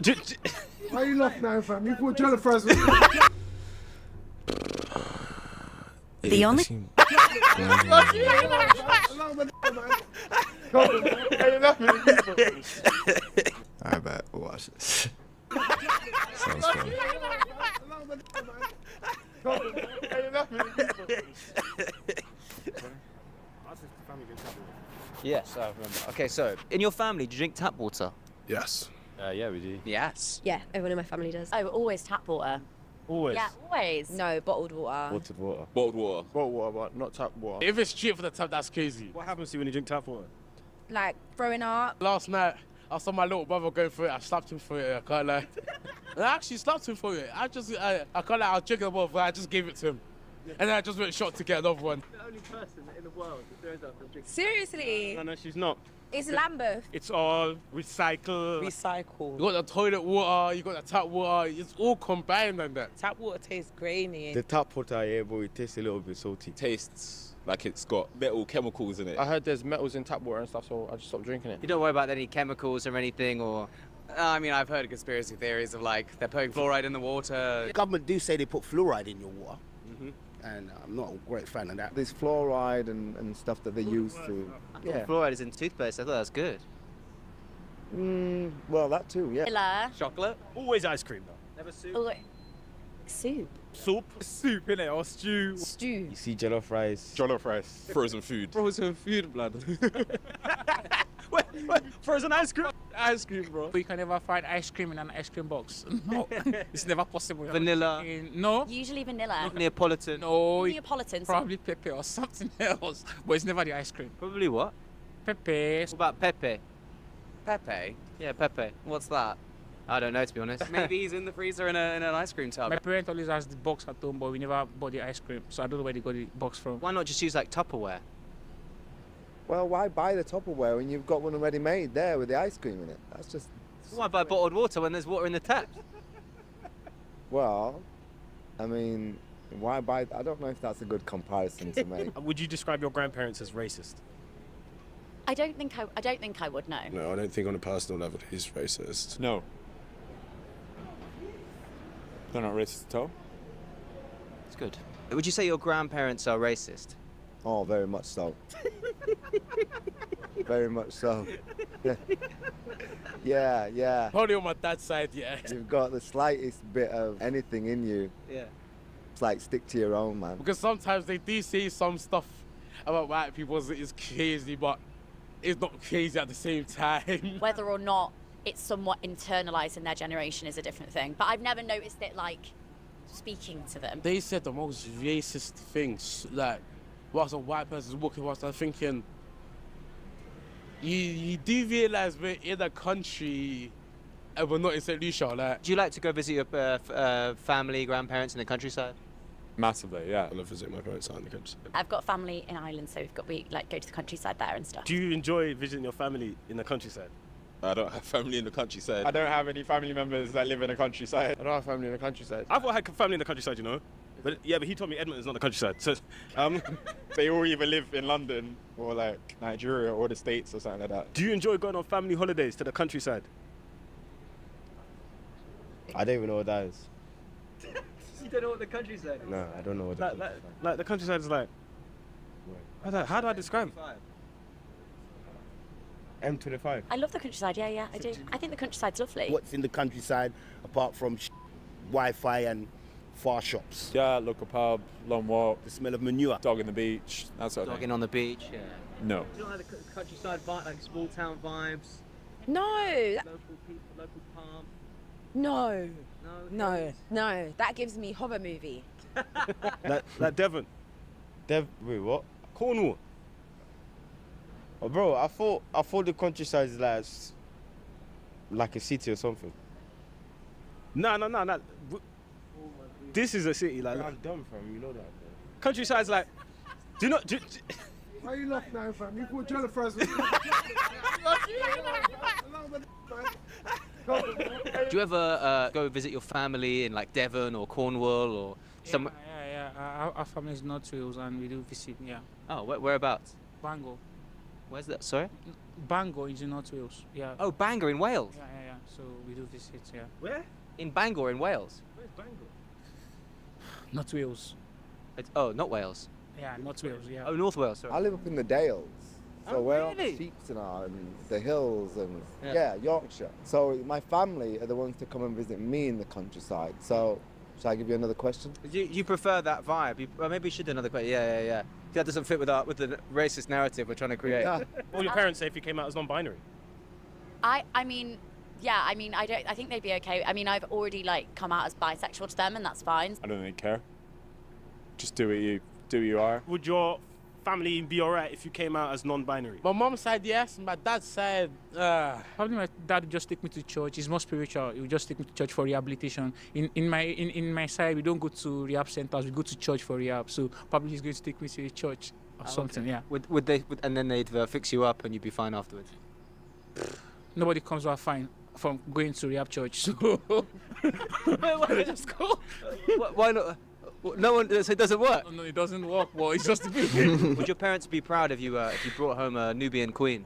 Why you laughing now, fam? You put Jonah first. The only. I bet. Watch this. Sounds funny. Yes, I remember. Okay, so in your family, do you drink tap water? Yes. Yeah, we do. Yes. Yeah, everyone in my family does. Oh, always tap water. Always? Yeah, always. No, bottled water. Bottled water. Bottled water. Bottled water, but not tap water. If it's cheap for the tap, that's crazy. What happens to you when you drink tap water? Like, throwing up. Last night, I saw my little brother going for it. I slapped him for it. I can't lie. And I actually slapped him for it. I can't lie. I was drinking the water, but I just gave it to him. And then I just went shot to get another one. The only person in the world that throws up from drinking. Seriously? No, she's not. It's Lambeth. It's all recycle. Recycle. You got the toilet water, you got the tap water. It's all combined like that. Tap water tastes grainy. The tap water, yeah, but it tastes a little bit salty. Tastes like it's got metal chemicals in it. I heard there's metals in tap water and stuff, so I just stopped drinking it. You don't worry about any chemicals or anything, or... I mean, I've heard conspiracy theories of, like, they're putting fluoride in the water. The government do say they put fluoride in your water. And I'm not a great fan of that. There's fluoride and stuff that they use to... Yeah. Fluoride is in toothpaste. I thought that was good. Well, that too, yeah. Vanilla. Chocolate? Always ice cream, though. Never soup? Oh, soup. Soup? Soup, innit? Or stew? Stew. You see jollof rice. Jollof rice. Frozen food. Frozen food, blood. Wait, frozen ice cream? ice cream, bro. You can never find ice cream in an ice cream box. No, it's never possible. Vanilla. No. Usually vanilla. Neapolitan. No. Neapolitan. Probably Pepe or something else, but it's never the ice cream. Probably what? Pepe. What about Pepe? Pepe? Yeah, Pepe. What's that? I don't know, to be honest. Maybe he's in the freezer in an ice cream tub. My parents always has the box at home, but we never bought the ice cream, so I don't know where they got the box from. Why not just use like Tupperware? Well, why buy the Tupperware when you've got one already made there with the ice cream in it? That's just... Why buy bottled water when there's water in the tap? Well, I mean, why buy... I don't know if that's a good comparison to make. Would you describe your grandparents as racist? I don't think I would know. No, I don't think on a personal level he's racist. No. They're not racist at all. It's good. Would you say your grandparents are racist? Oh, very much so. Very much so. Yeah. Only on my dad's side, yeah. You've got the slightest bit of anything in you. Yeah. It's like, stick to your own, man. Because sometimes they do say some stuff about white people that is crazy, but it's not crazy at the same time. Whether or not it's somewhat internalized in their generation is a different thing. But I've never noticed it, like, speaking to them. They said the most racist things, like, whilst a white person's walking past, I'm thinking, you do realise we're in a country and we're not in St. Lucia, like. Do you like to go visit your family, grandparents in the countryside? Massively, yeah. I love visiting my parents out in the countryside. I've got family in Ireland, so we like go to the countryside there and stuff. Do you enjoy visiting your family in the countryside? I don't have family in the countryside. I don't have any family members that live in the countryside. I don't have family in the countryside. I've got family in the countryside, you know. But he told me Edmonton's not the countryside. So, they all either live in London or like Nigeria or the States or something like that. Do you enjoy going on family holidays to the countryside? I don't even know what that is. You don't know what the countryside is? No, I don't know what that is. Like the countryside is like. How do I describe it? M25. I love the countryside, yeah, I do. I think the countryside's lovely. What's in the countryside apart from Wi-Fi and far shops? Yeah, local pub, long walk. The smell of manure. Dog on the beach, that sort of thing. Dogging on the beach, yeah. No. Do you not like the countryside vibe, like small town vibes? No. Local people, local palm? No. That gives me horror movie. like Devon. Wait, what? Cornwall. Oh, bro, I thought the countryside is like a city or something. No. This is a city, like. I'm dumb, fam. You know that, bro. Countryside's like. Do you not? Why you laugh now, fam? You put jelly fries. Do you ever go visit your family in like Devon or Cornwall or somewhere? Yeah. Our family is North Wales and we do visit, yeah. Oh, whereabouts? Bangor. Where's that? Sorry? Bangor is in North Wales, yeah. Oh, Bangor in Wales? Yeah. So we do visit, yeah. Where? In Bangor in Wales? Where's Bangor? North Wales. Not Wales. Yeah, North Wales, yeah. Oh, North Wales, sorry. I live up in the Dales. So where all really? the sheep are and the hills and Yeah. Yorkshire. So my family are the ones to come and visit me in the countryside. So shall I give you another question? You prefer that vibe? Well, maybe we should do another question. Yeah. That doesn't fit with the racist narrative we're trying to create. Yeah. What would your parents say if you came out as non-binary? I think they'd be okay. I mean, I've already like come out as bisexual to them, and that's fine. I don't really care. Just do what you are. Would your family be alright if you came out as non-binary? My mom said yes, my dad said, probably my dad would just take me to church. He's more spiritual. He would just take me to church for rehabilitation. In my side, we don't go to rehab centers. We go to church for rehab. So probably he's going to take me to a church or something. Okay. Yeah. Would they? And then they'd fix you up and you'd be fine afterwards. Nobody comes out fine from going to rehab church. So why don't just go? Why not? No one. So it doesn't work. No, it doesn't work. Well, it's just a bit. Would your parents be proud if you brought home a Nubian queen?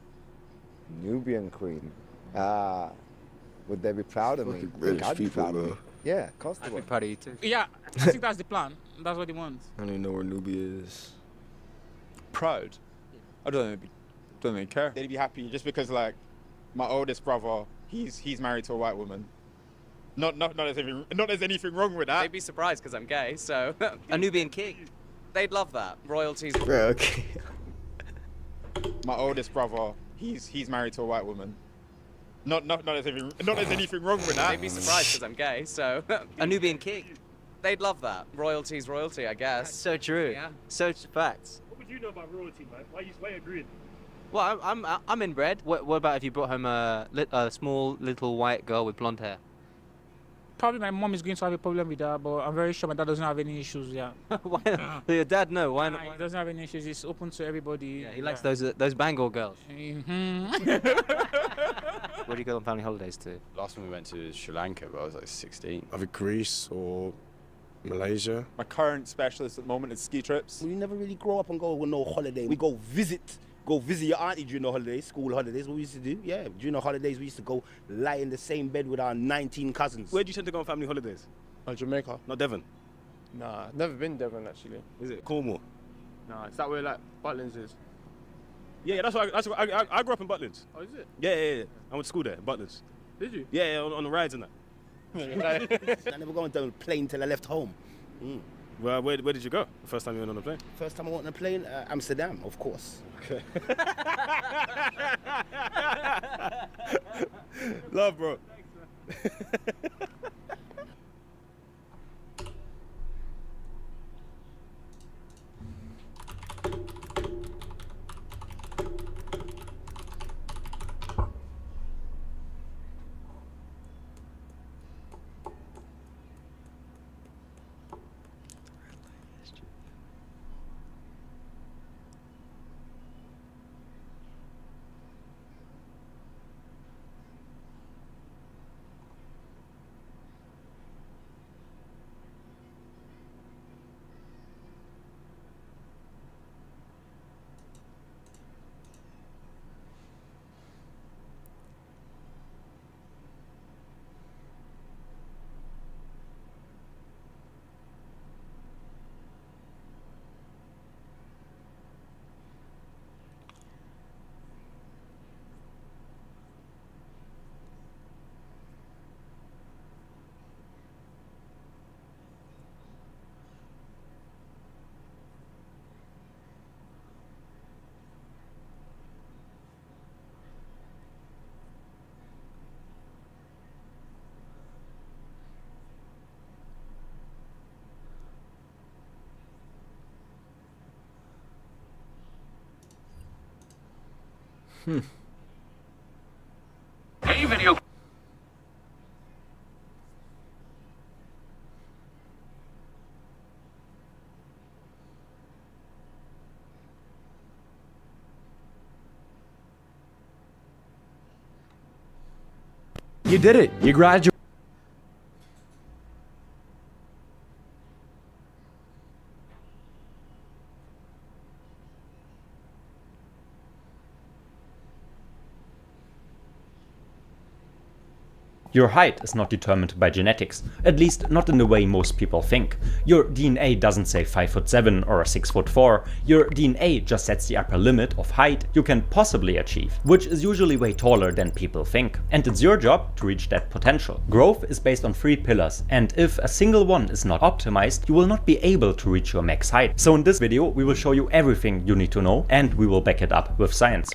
Nubian queen. Would they be proud of me? I'd be proud of me. Yeah, of course they I'd would. be proud of you too. Yeah, I think that's the plan. That's what they want. I don't even know where Nubia is. Proud? I don't really care. They'd be happy just because like my oldest brother, he's married to a white woman. Not there's anything wrong with that. They'd be surprised because I'm gay, so a Nubian king. They'd love that. Royalties. Bro, okay. My oldest brother, he's married to a white woman. Not there's anything wrong with that. They'd be surprised because I'm gay, so a Nubian king. They'd love that. Royalty's royalty, I guess. That's so true. Yeah. So facts. What would you know about royalty, man? Why are you agreeing? Well, I'm inbred. What about if you brought home a small little white girl with blonde hair? Probably my mom is going to have a problem with that, but I'm very sure my dad doesn't have any issues. Yeah. Why not? Your dad, no. Why not? He doesn't have any issues. He's open to everybody. Yeah, he likes those Bangor girls. Mm-hmm. Where do you go on family holidays to? Last time we went to Sri Lanka, but I was like 16. Either Greece or Malaysia. My current specialist at the moment is ski trips. We never really grow up and go on no holiday. We go visit your auntie during the holidays, school holidays, what we used to do. Yeah, during the holidays, we used to go lie in the same bed with our 19 cousins. Where do you tend to go on family holidays? Jamaica. Not Devon? Nah, never been Devon, actually. Is it Cornwall? Nah, is that where, like, Butlins is? Yeah, that's what I grew up in Butlins. Oh, is it? Yeah. I went to school there, Butlins. Did you? Yeah, on the rides and that. I never got on a plane till I left home. Well, where did you go the first time you went on a plane? First time I went on a plane, Amsterdam, of course. Okay. Love, bro. Hey, video. You did it. You graduated. Your height is not determined by genetics, at least not in the way most people think. Your DNA doesn't say 5'7" or 6'4", your DNA just sets the upper limit of height you can possibly achieve, which is usually way taller than people think. And it's your job to reach that potential. Growth is based on 3 pillars, and if a single one is not optimized, you will not be able to reach your max height. So in this video we will show you everything you need to know, and we will back it up with science.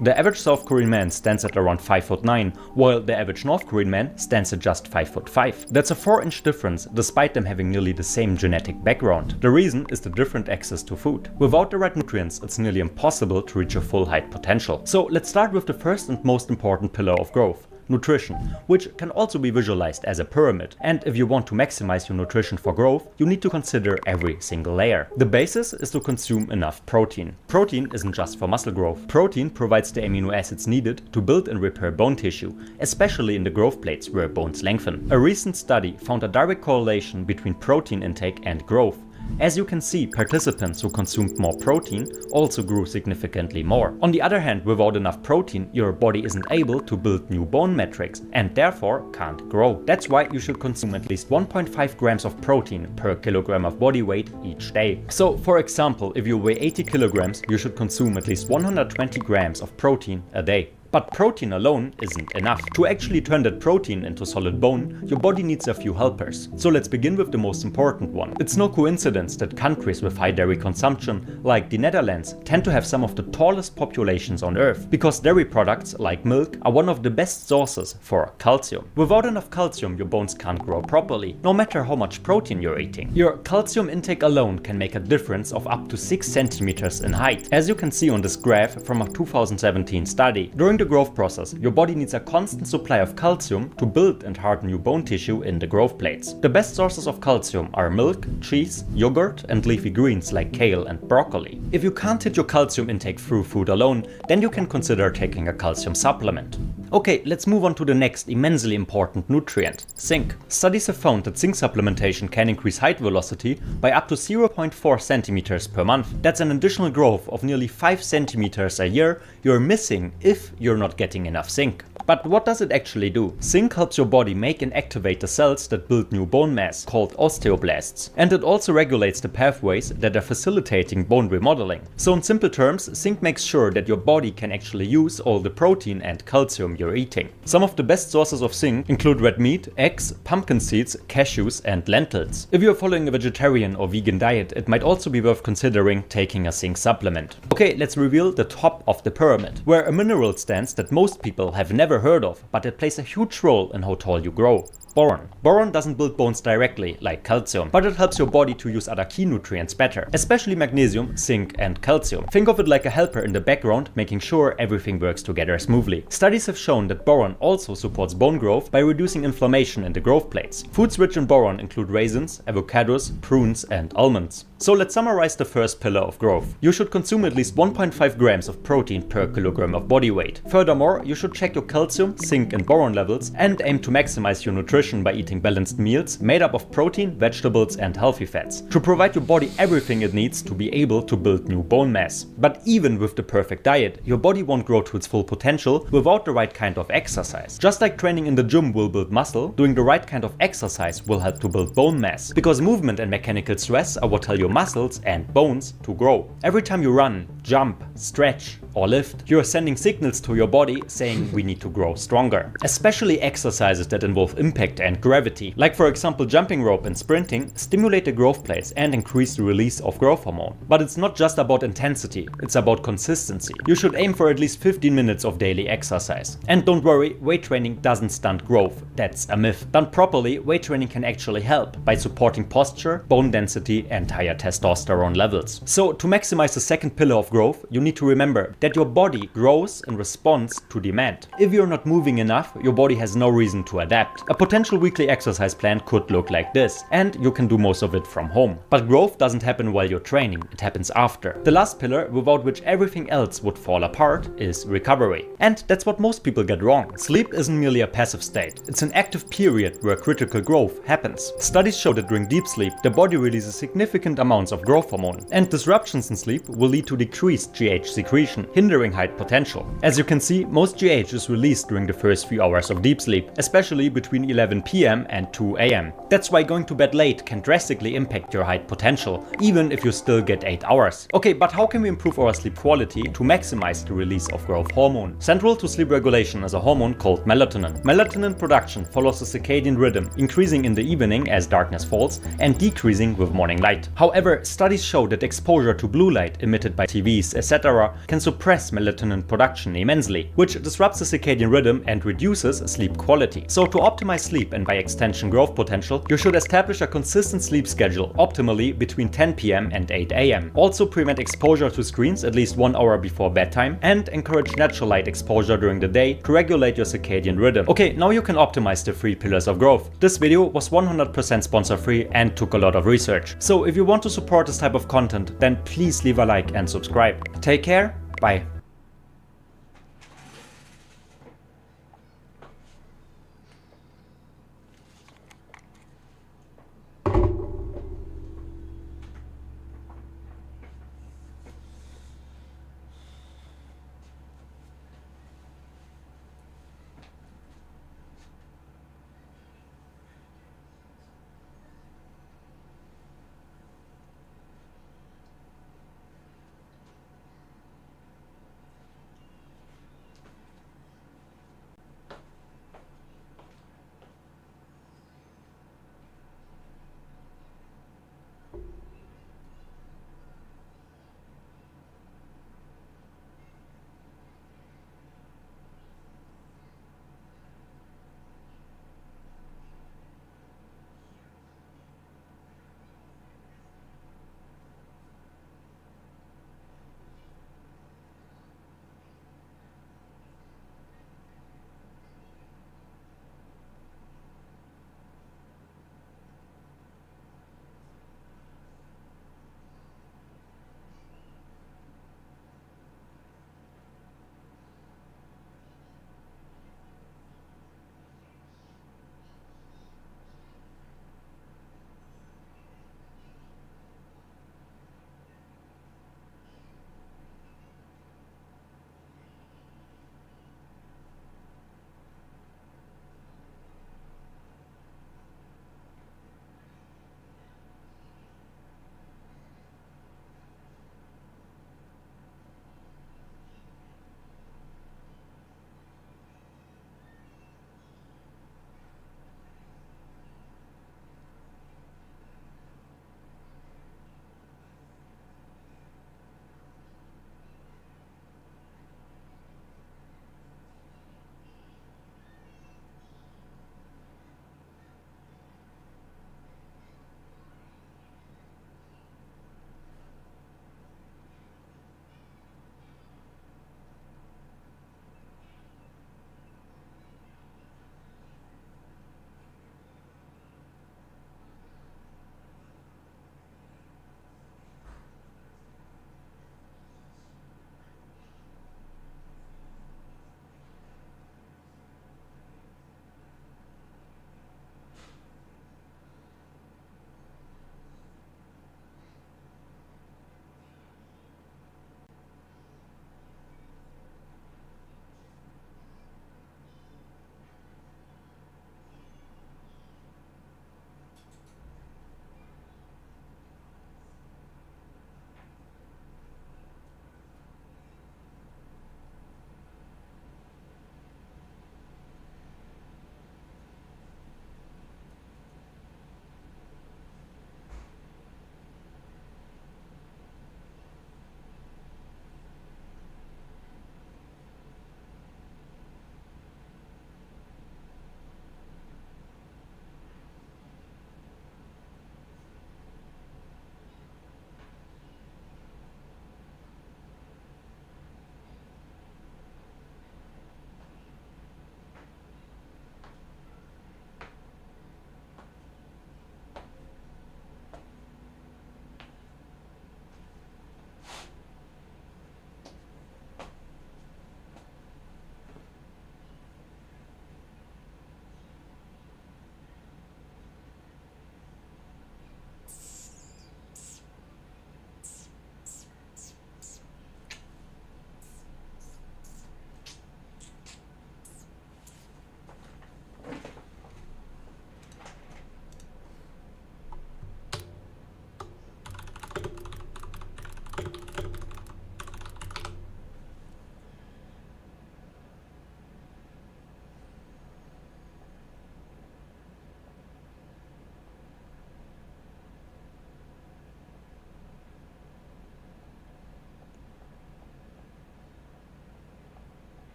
The average South Korean man stands at around 5'9", while the average North Korean man stands at just 5'5". That's a 4-inch difference, despite them having nearly the same genetic background. The reason is the different access to food. Without the right nutrients, it's nearly impossible to reach your full height potential. So let's start with the first and most important pillar of growth: nutrition, which can also be visualized as a pyramid. And if you want to maximize your nutrition for growth, you need to consider every single layer. The basis is to consume enough protein. Protein isn't just for muscle growth. Protein provides the amino acids needed to build and repair bone tissue, especially in the growth plates where bones lengthen. A recent study found a direct correlation between protein intake and growth. As you can see, participants who consumed more protein also grew significantly more. On the other hand, without enough protein, your body isn't able to build new bone matrix and therefore can't grow. That's why you should consume at least 1.5 grams of protein per kilogram of body weight each day. So, for example, if you weigh 80 kilograms, you should consume at least 120 grams of protein a day. But protein alone isn't enough. To actually turn that protein into solid bone, your body needs a few helpers. So let's begin with the most important one. It's no coincidence that countries with high dairy consumption, like the Netherlands, tend to have some of the tallest populations on Earth, because dairy products, like milk, are one of the best sources for calcium. Without enough calcium, your bones can't grow properly, no matter how much protein you're eating. Your calcium intake alone can make a difference of up to 6 centimeters in height, as you can see on this graph from a 2017 study. During the growth process, your body needs a constant supply of calcium to build and harden new bone tissue in the growth plates. The best sources of calcium are milk, cheese, yogurt, and leafy greens like kale and broccoli. If you can't hit your calcium intake through food alone, then you can consider taking a calcium supplement. Okay, let's move on to the next immensely important nutrient, zinc. Studies have found that zinc supplementation can increase height velocity by up to 0.4 centimeters per month. That's an additional growth of nearly 5 centimeters a year you're missing if you're not getting enough zinc. But what does it actually do? Zinc helps your body make and activate the cells that build new bone mass, called osteoblasts. And it also regulates the pathways that are facilitating bone remodeling. So in simple terms, zinc makes sure that your body can actually use all the protein and calcium you're eating. Some of the best sources of zinc include red meat, eggs, pumpkin seeds, cashews, and lentils. If you're following a vegetarian or vegan diet, it might also be worth considering taking a zinc supplement. Okay, let's reveal the top of the pyramid, where a mineral stands that most people have never heard of, but it plays a huge role in how tall you grow. Boron. Boron doesn't build bones directly, like calcium, but it helps your body to use other key nutrients better, especially magnesium, zinc, and calcium. Think of it like a helper in the background, making sure everything works together smoothly. Studies have shown that boron also supports bone growth by reducing inflammation in the growth plates. Foods rich in boron include raisins, avocados, prunes, and almonds. So let's summarize the first pillar of growth. You should consume at least 1.5 grams of protein per kilogram of body weight. Furthermore, you should check your calcium, zinc, and boron levels and aim to maximize your nutrition by eating balanced meals made up of protein, vegetables, and healthy fats to provide your body everything it needs to be able to build new bone mass. But even with the perfect diet, your body won't grow to its full potential without the right kind of exercise. Just like training in the gym will build muscle, doing the right kind of exercise will help to build bone mass, because movement and mechanical stress are what tell your muscles and bones to grow. Every time you run, jump, stretch, or lift, you are sending signals to your body saying we need to grow stronger. Especially exercises that involve impact and gravity, like for example jumping rope and sprinting, stimulate the growth plates and increase the release of growth hormone. But it's not just about intensity, it's about consistency. You should aim for at least 15 minutes of daily exercise. And don't worry, weight training doesn't stunt growth, that's a myth. Done properly, weight training can actually help by supporting posture, bone density, and higher testosterone levels. So to maximize the second pillar of growth, you need to remember that your body grows in response to demand. If you're not moving enough, your body has no reason to adapt. A potential weekly exercise plan could look like this, and you can do most of it from home. But growth doesn't happen while you're training, it happens after. The last pillar, without which everything else would fall apart, is recovery. And that's what most people get wrong. Sleep isn't merely a passive state, it's an active period where critical growth happens. Studies show that during deep sleep, the body releases significant amounts of growth hormone, and disruptions in sleep will lead to decreased GH secretion, hindering height potential. As you can see, most GH is released during the first few hours of deep sleep, especially between 11 PM and 2 AM. That's why going to bed late can drastically impact your height potential, even if you still get 8 hours. Okay, but how can we improve our sleep quality to maximize the release of growth hormone? Central to sleep regulation is a hormone called melatonin. Melatonin production follows the circadian rhythm, increasing in the evening as darkness falls and decreasing with morning light. However, studies show that exposure to blue light emitted by TVs, etc. can suppress melatonin production immensely, which disrupts the circadian rhythm and reduces sleep quality. So to optimize sleep and by extension growth potential, you should establish a consistent sleep schedule, optimally between 10 PM and 8 AM. Also prevent exposure to screens at least 1 hour before bedtime and encourage natural light exposure during the day to regulate your circadian rhythm. Okay, now you can optimize the 3 pillars of growth. This video was 100% sponsor free and took a lot of research. So if you want to support this type of content, then please leave a like and subscribe. Take care, bye.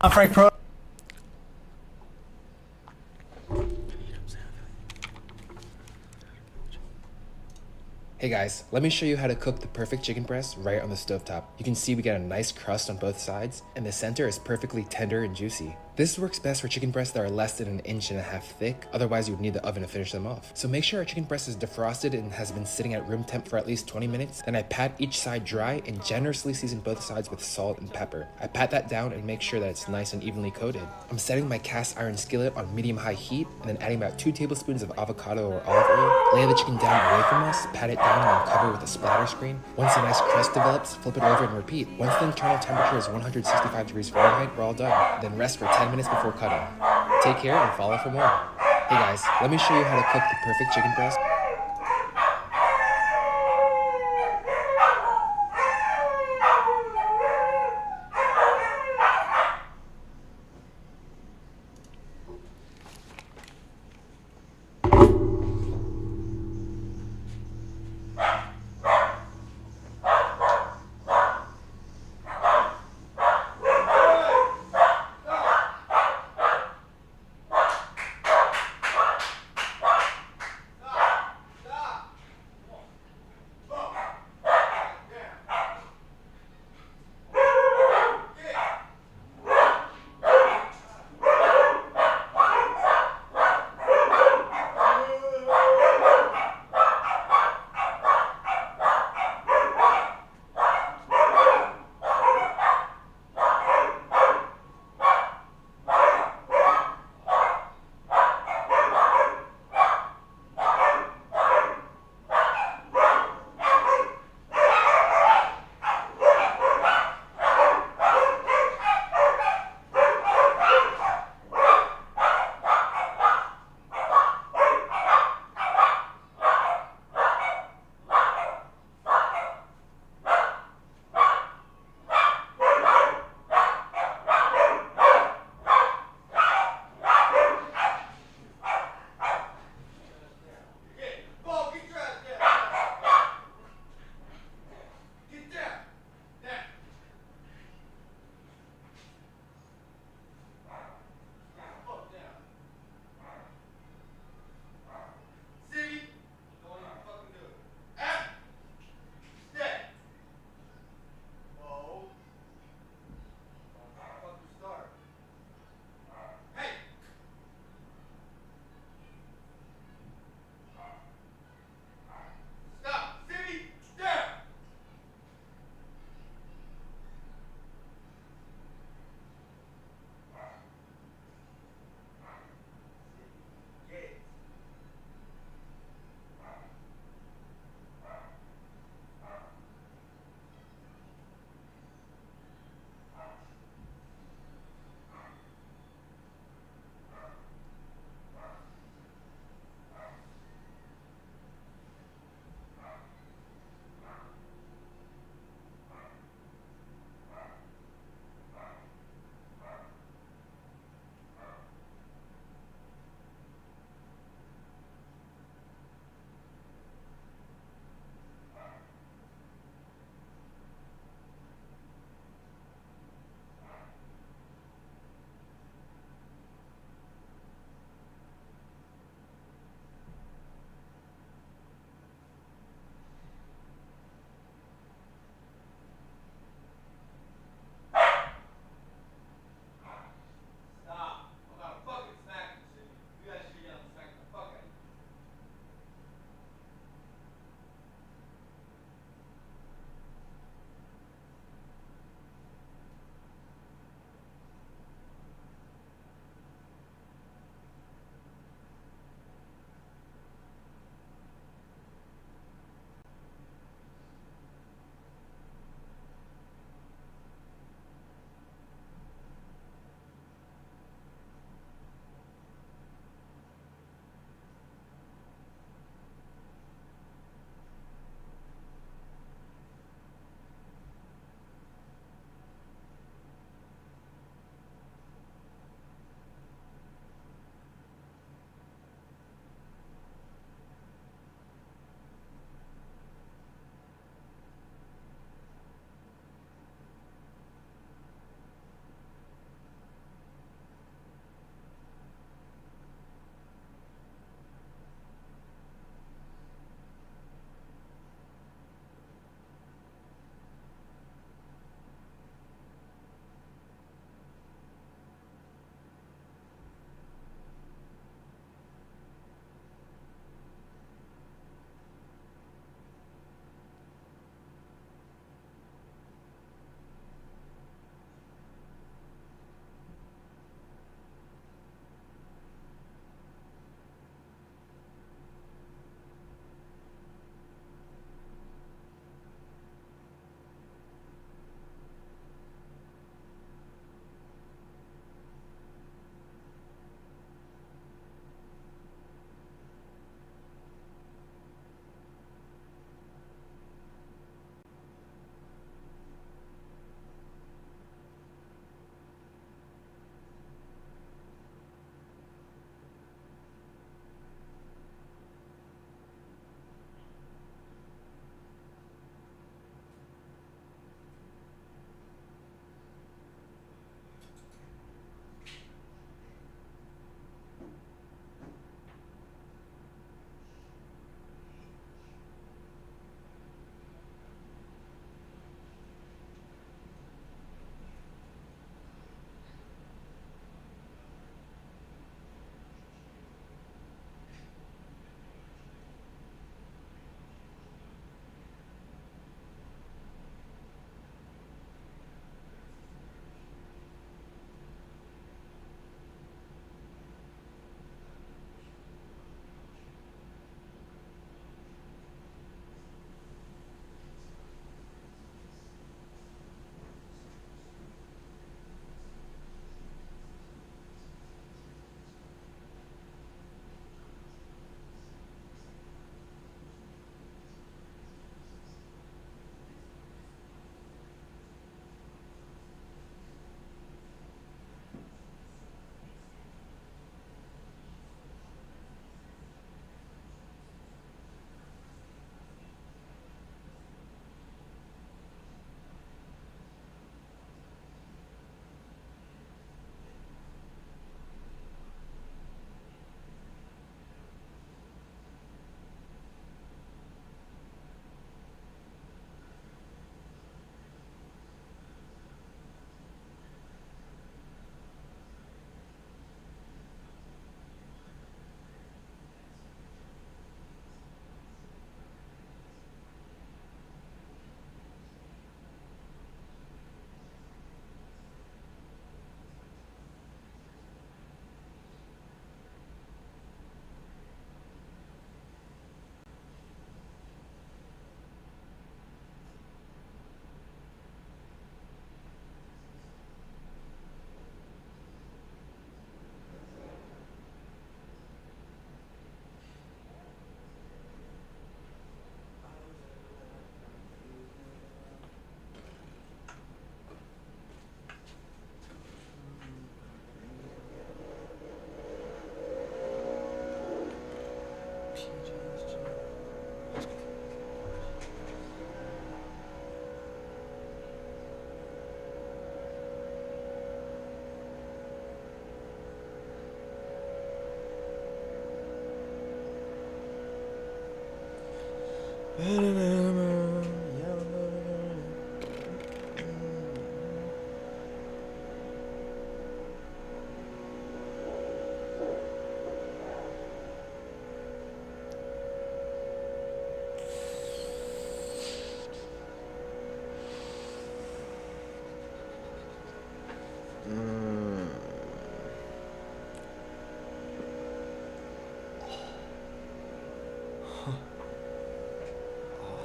I'm Frank Pro. Hey guys, let me show you how to cook the perfect chicken breast right on the stovetop. You can see we get a nice crust on both sides, and the center is perfectly tender and juicy. This works best for chicken breasts that are less than 1.5 inches thick, otherwise you would need the oven to finish them off. So make sure our chicken breast is defrosted and has been sitting at room temp for at least 20 minutes. Then I pat each side dry and generously season both sides with salt and pepper. I pat that down and make sure that it's nice and evenly coated. I'm setting my cast iron skillet on medium-high heat and then adding about 2 tablespoons of avocado or olive oil. Lay the chicken down away from us, pat it down and cover with a splatter screen. Once a nice crust develops, flip it over and repeat. Once the internal temperature is 165 degrees Fahrenheit, we're all done. Then rest for 10 minutes before cutting. Take care and follow for more. Hey guys, let me show you how to cook the perfect chicken breast.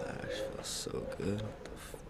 That actually feels so good. What the fuck?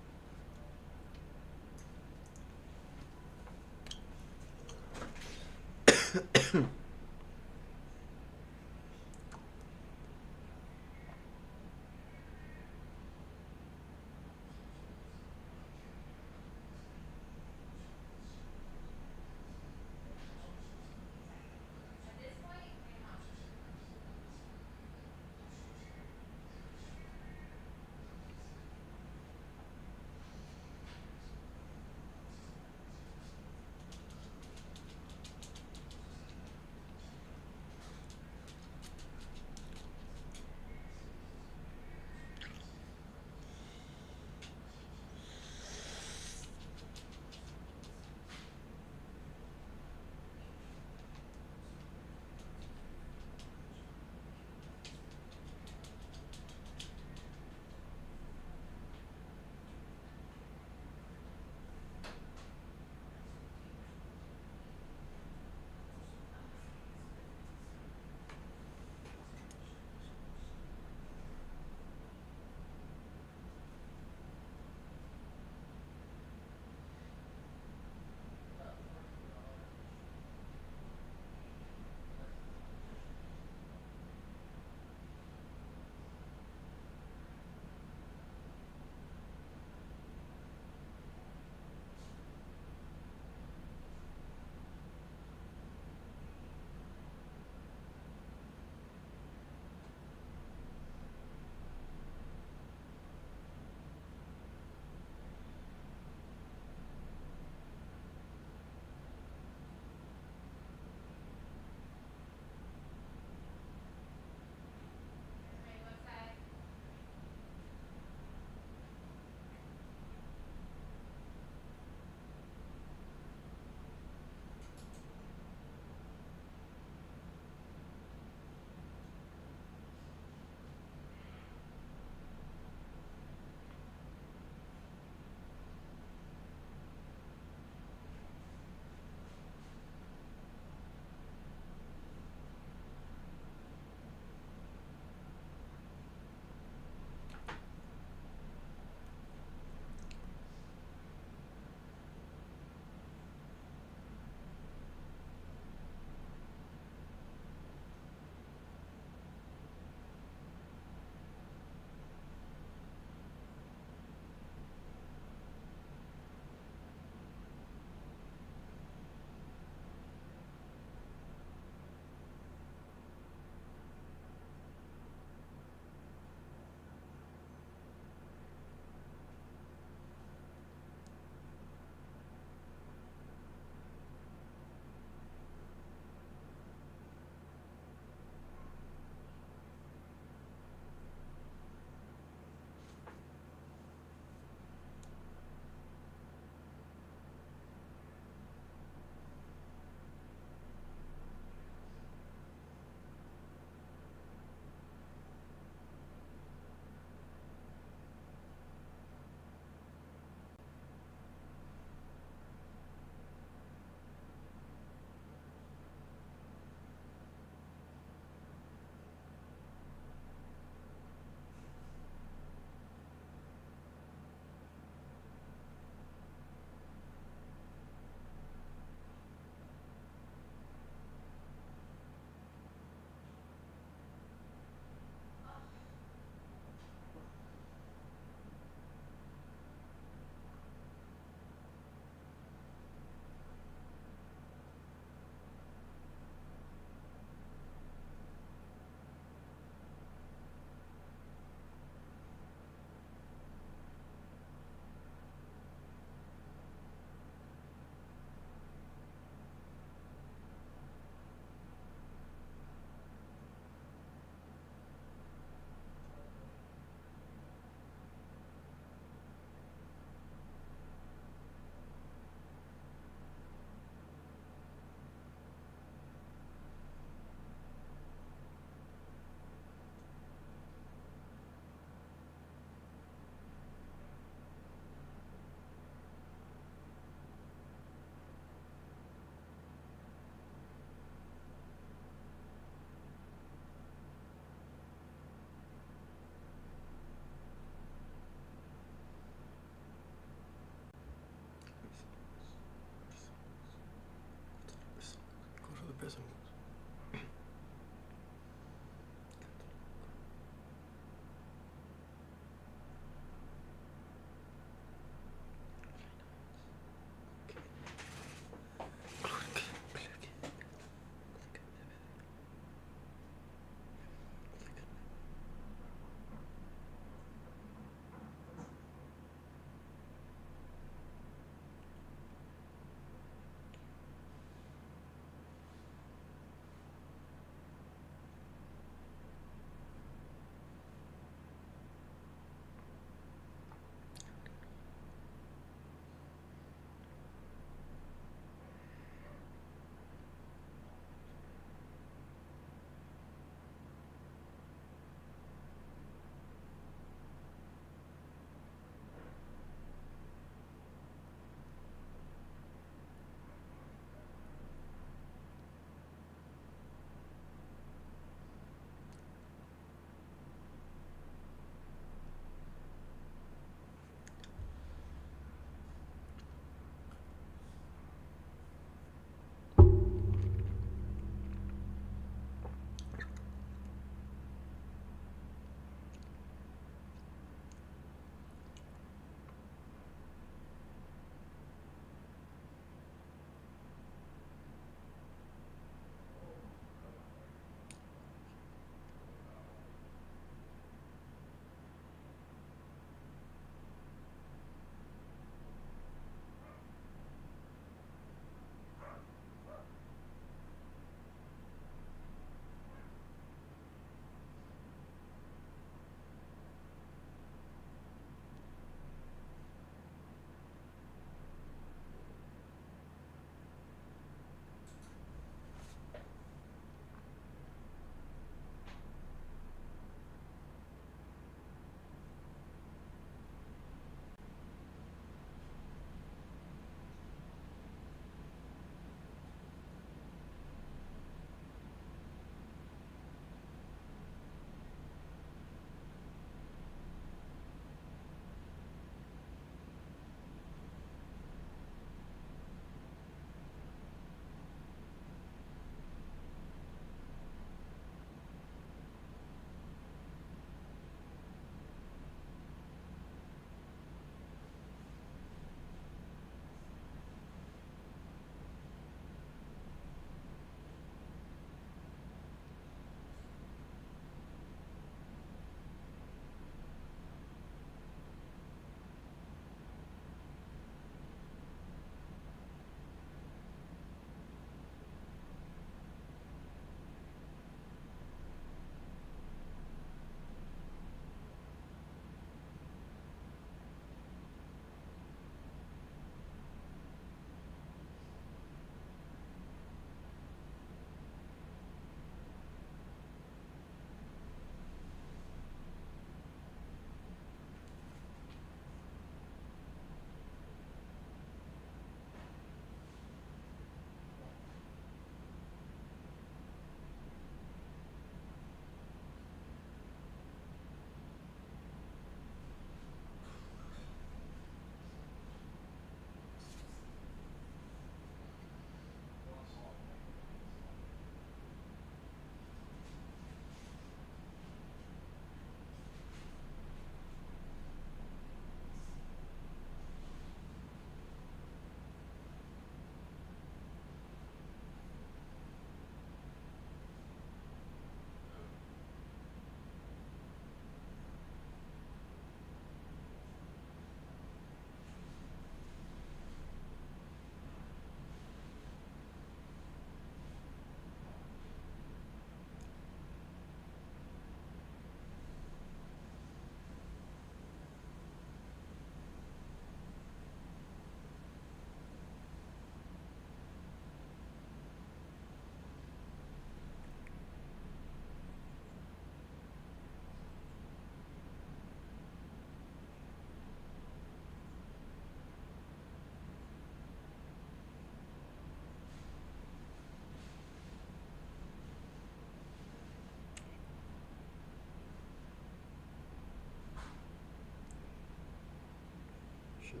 sure.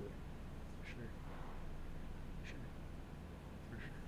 For sure. Sure. For sure.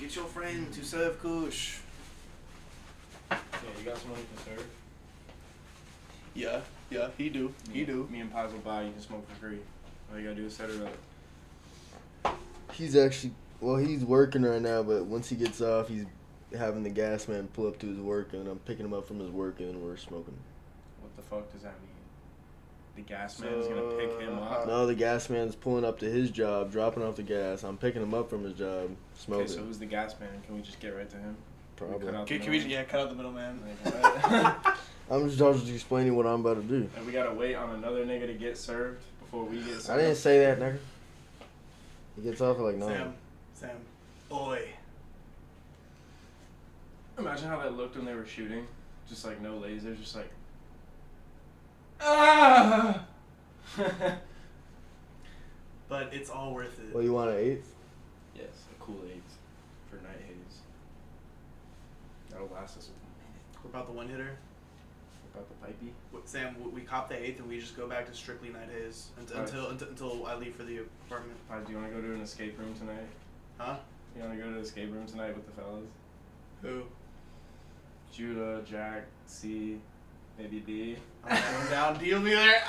Get your friend to serve Kush. Yeah, you got someone who can serve? Yeah, he do. Me and Pies will buy, you can smoke for free. All you gotta do is set it up. He's actually, well, he's working right now, but once he gets off, he's having the gas man pull up to his work, and I'm picking him up from his work, and then we're smoking. What the fuck does that mean? The gas man's gonna pick him up? No, the gas man's pulling up to his job, dropping off the gas. I'm picking him up from his job, smoking. Okay, so who's the gas man? Can we just get right to him? Probably. Can we cut out the middleman? I'm just explaining what I'm about to do. And we gotta wait on another nigga to get served before we get served? I didn't say that, nigga. He gets off at like 9. Sam. Oi. Imagine how that looked when they were shooting. Just like no lasers, just like... Ah! But it's all worth it. Well, you want an 8th? Yes, a cool 8 for night haze. That'll last us a minute. What about the one hitter? What about the pipey? Sam, we cop the 8th and we just go back to strictly night haze until I leave for the apartment. Do you want to go to an escape room tonight? Huh? You want to go to the escape room tonight with the fellas? Who? Judah, Jack, C, maybe D. I'm down. Deal me there.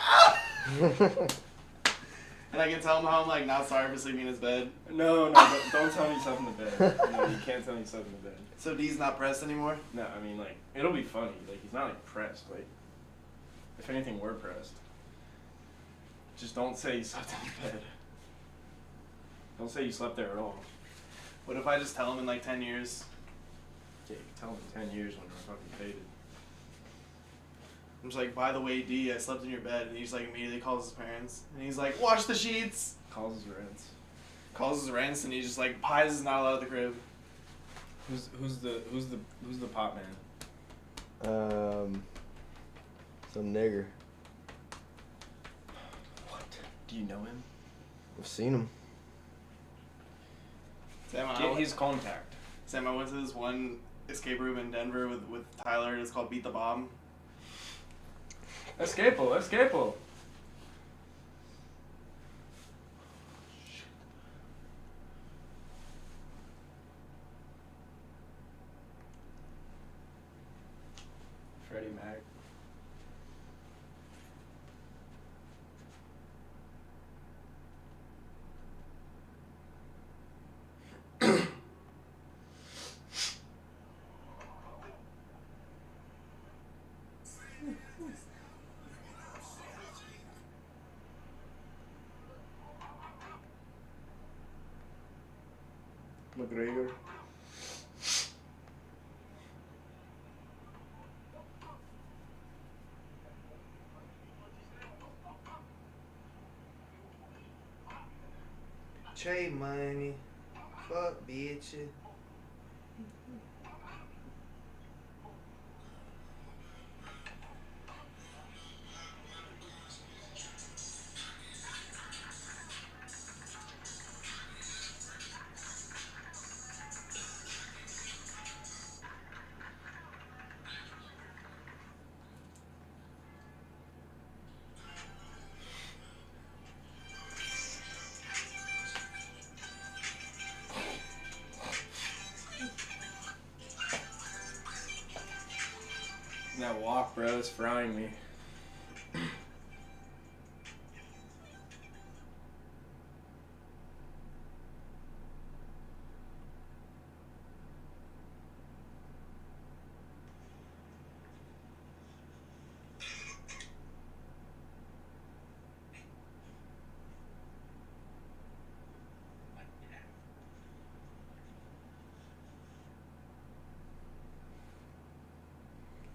And I can tell him how I'm like not sorry for sleeping in his bed. No, don't tell me yourself in the bed. No, you can't tell me yourself in the bed. So D's not pressed anymore? No, I mean like it'll be funny. Like he's not like pressed. Like if anything, we're pressed. Just don't say you slept in the bed. Don't say you slept there at all. What if I just tell him in like 10 years? Yeah, you can tell him in 10 years when we're fucking faded. I'm just like, by the way, D, I slept in your bed, and he just like immediately calls his parents, and he's like, wash the sheets. Calls his rents. Calls his rents, and he's just like, Pies is not allowed at the crib. Who's the pot man? Some nigger. What? Do you know him? I've seen him. Sam, Get his contact. Sam, I went to this one escape room in Denver with Tyler, and it's called Beat the Bomb. Escapo. Freddie Mac. McGregor. Trade money. Fuck bitches. That walk, bro, is frying me.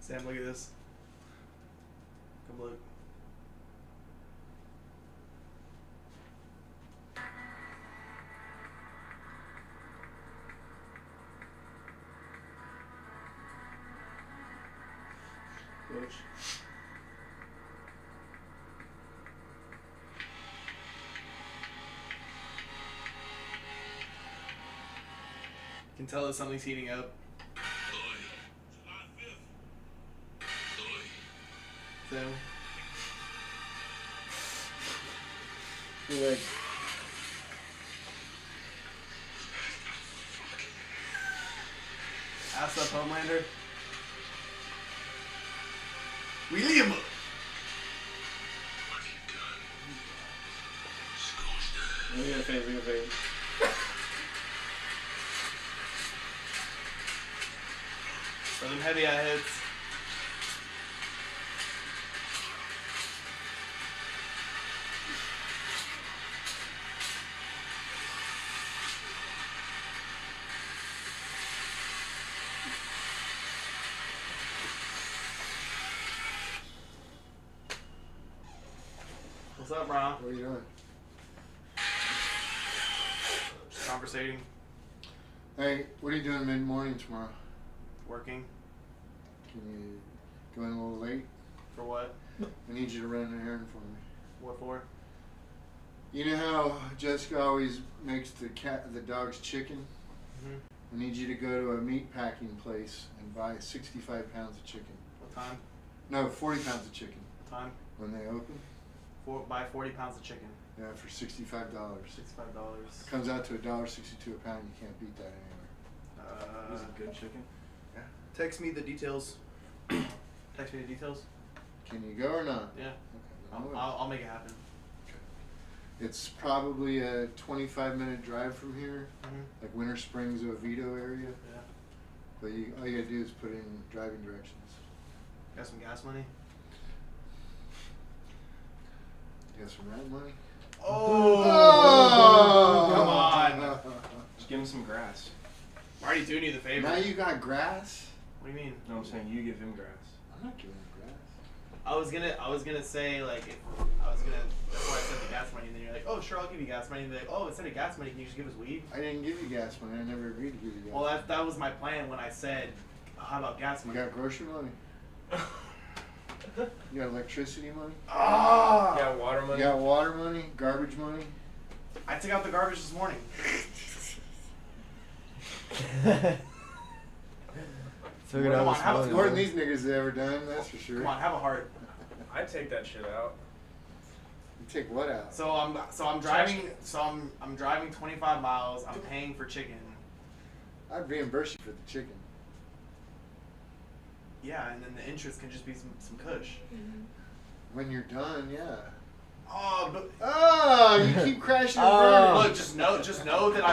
Sam, look at this. Come look. Coach. You can tell that something's heating up. Sam. You're like, Ass up, Homelander. William. Look at the face, look at the face. For them heavy eye hits. What's up, Ron? What are you doing? Just conversating. Hey, what are you doing mid-morning tomorrow? Working. Can you go in a little late? For what? I need you to run an errand for me. What for? You know how Jessica always makes the dog's chicken? Mhm. I need you to go to a meat packing place and buy 65 pounds of chicken. What time? No, 40 pounds of chicken. What time? When they open? Buy 40 pounds of chicken. Yeah, for $65. $65. Comes out to $1.62 a pound. You can't beat that anywhere. Is it good chicken? Yeah. Text me the details. Text me the details. Can you go or not? Yeah. Okay. I'll make it happen. It's probably a 25-minute drive from here, Mhm. like Winter Springs, Oviedo area. Yeah. But all you gotta do is put in driving directions. Got some gas money? You got some rent money? Oh! Come on. Just give him some grass. I'm already doing you the favor. Now you got grass? What do you mean? No, I'm saying you give him grass. I'm not giving him grass. I was gonna say like that's why I said the gas money, and then you're like, oh sure, I'll give you gas money. And they're like, oh, instead of gas money, can you just give us weed? I didn't give you gas money. I never agreed to give you gas Well, money. that was my plan when I said, how about gas money? You got grocery money? You got electricity money? Ah! You got water money? You got water money? Garbage money? I took out the garbage this morning. Took it out. More than these niggas have ever done, that's for sure. Come on, have a heart. I'd take that shit out. You take what out? So I'm driving 25 miles. I'm paying for chicken. I'd reimburse you for the chicken. Yeah, and then the interest can just be some kush. When you're done, yeah. Oh, but you keep crashing and burning. Look, just know that I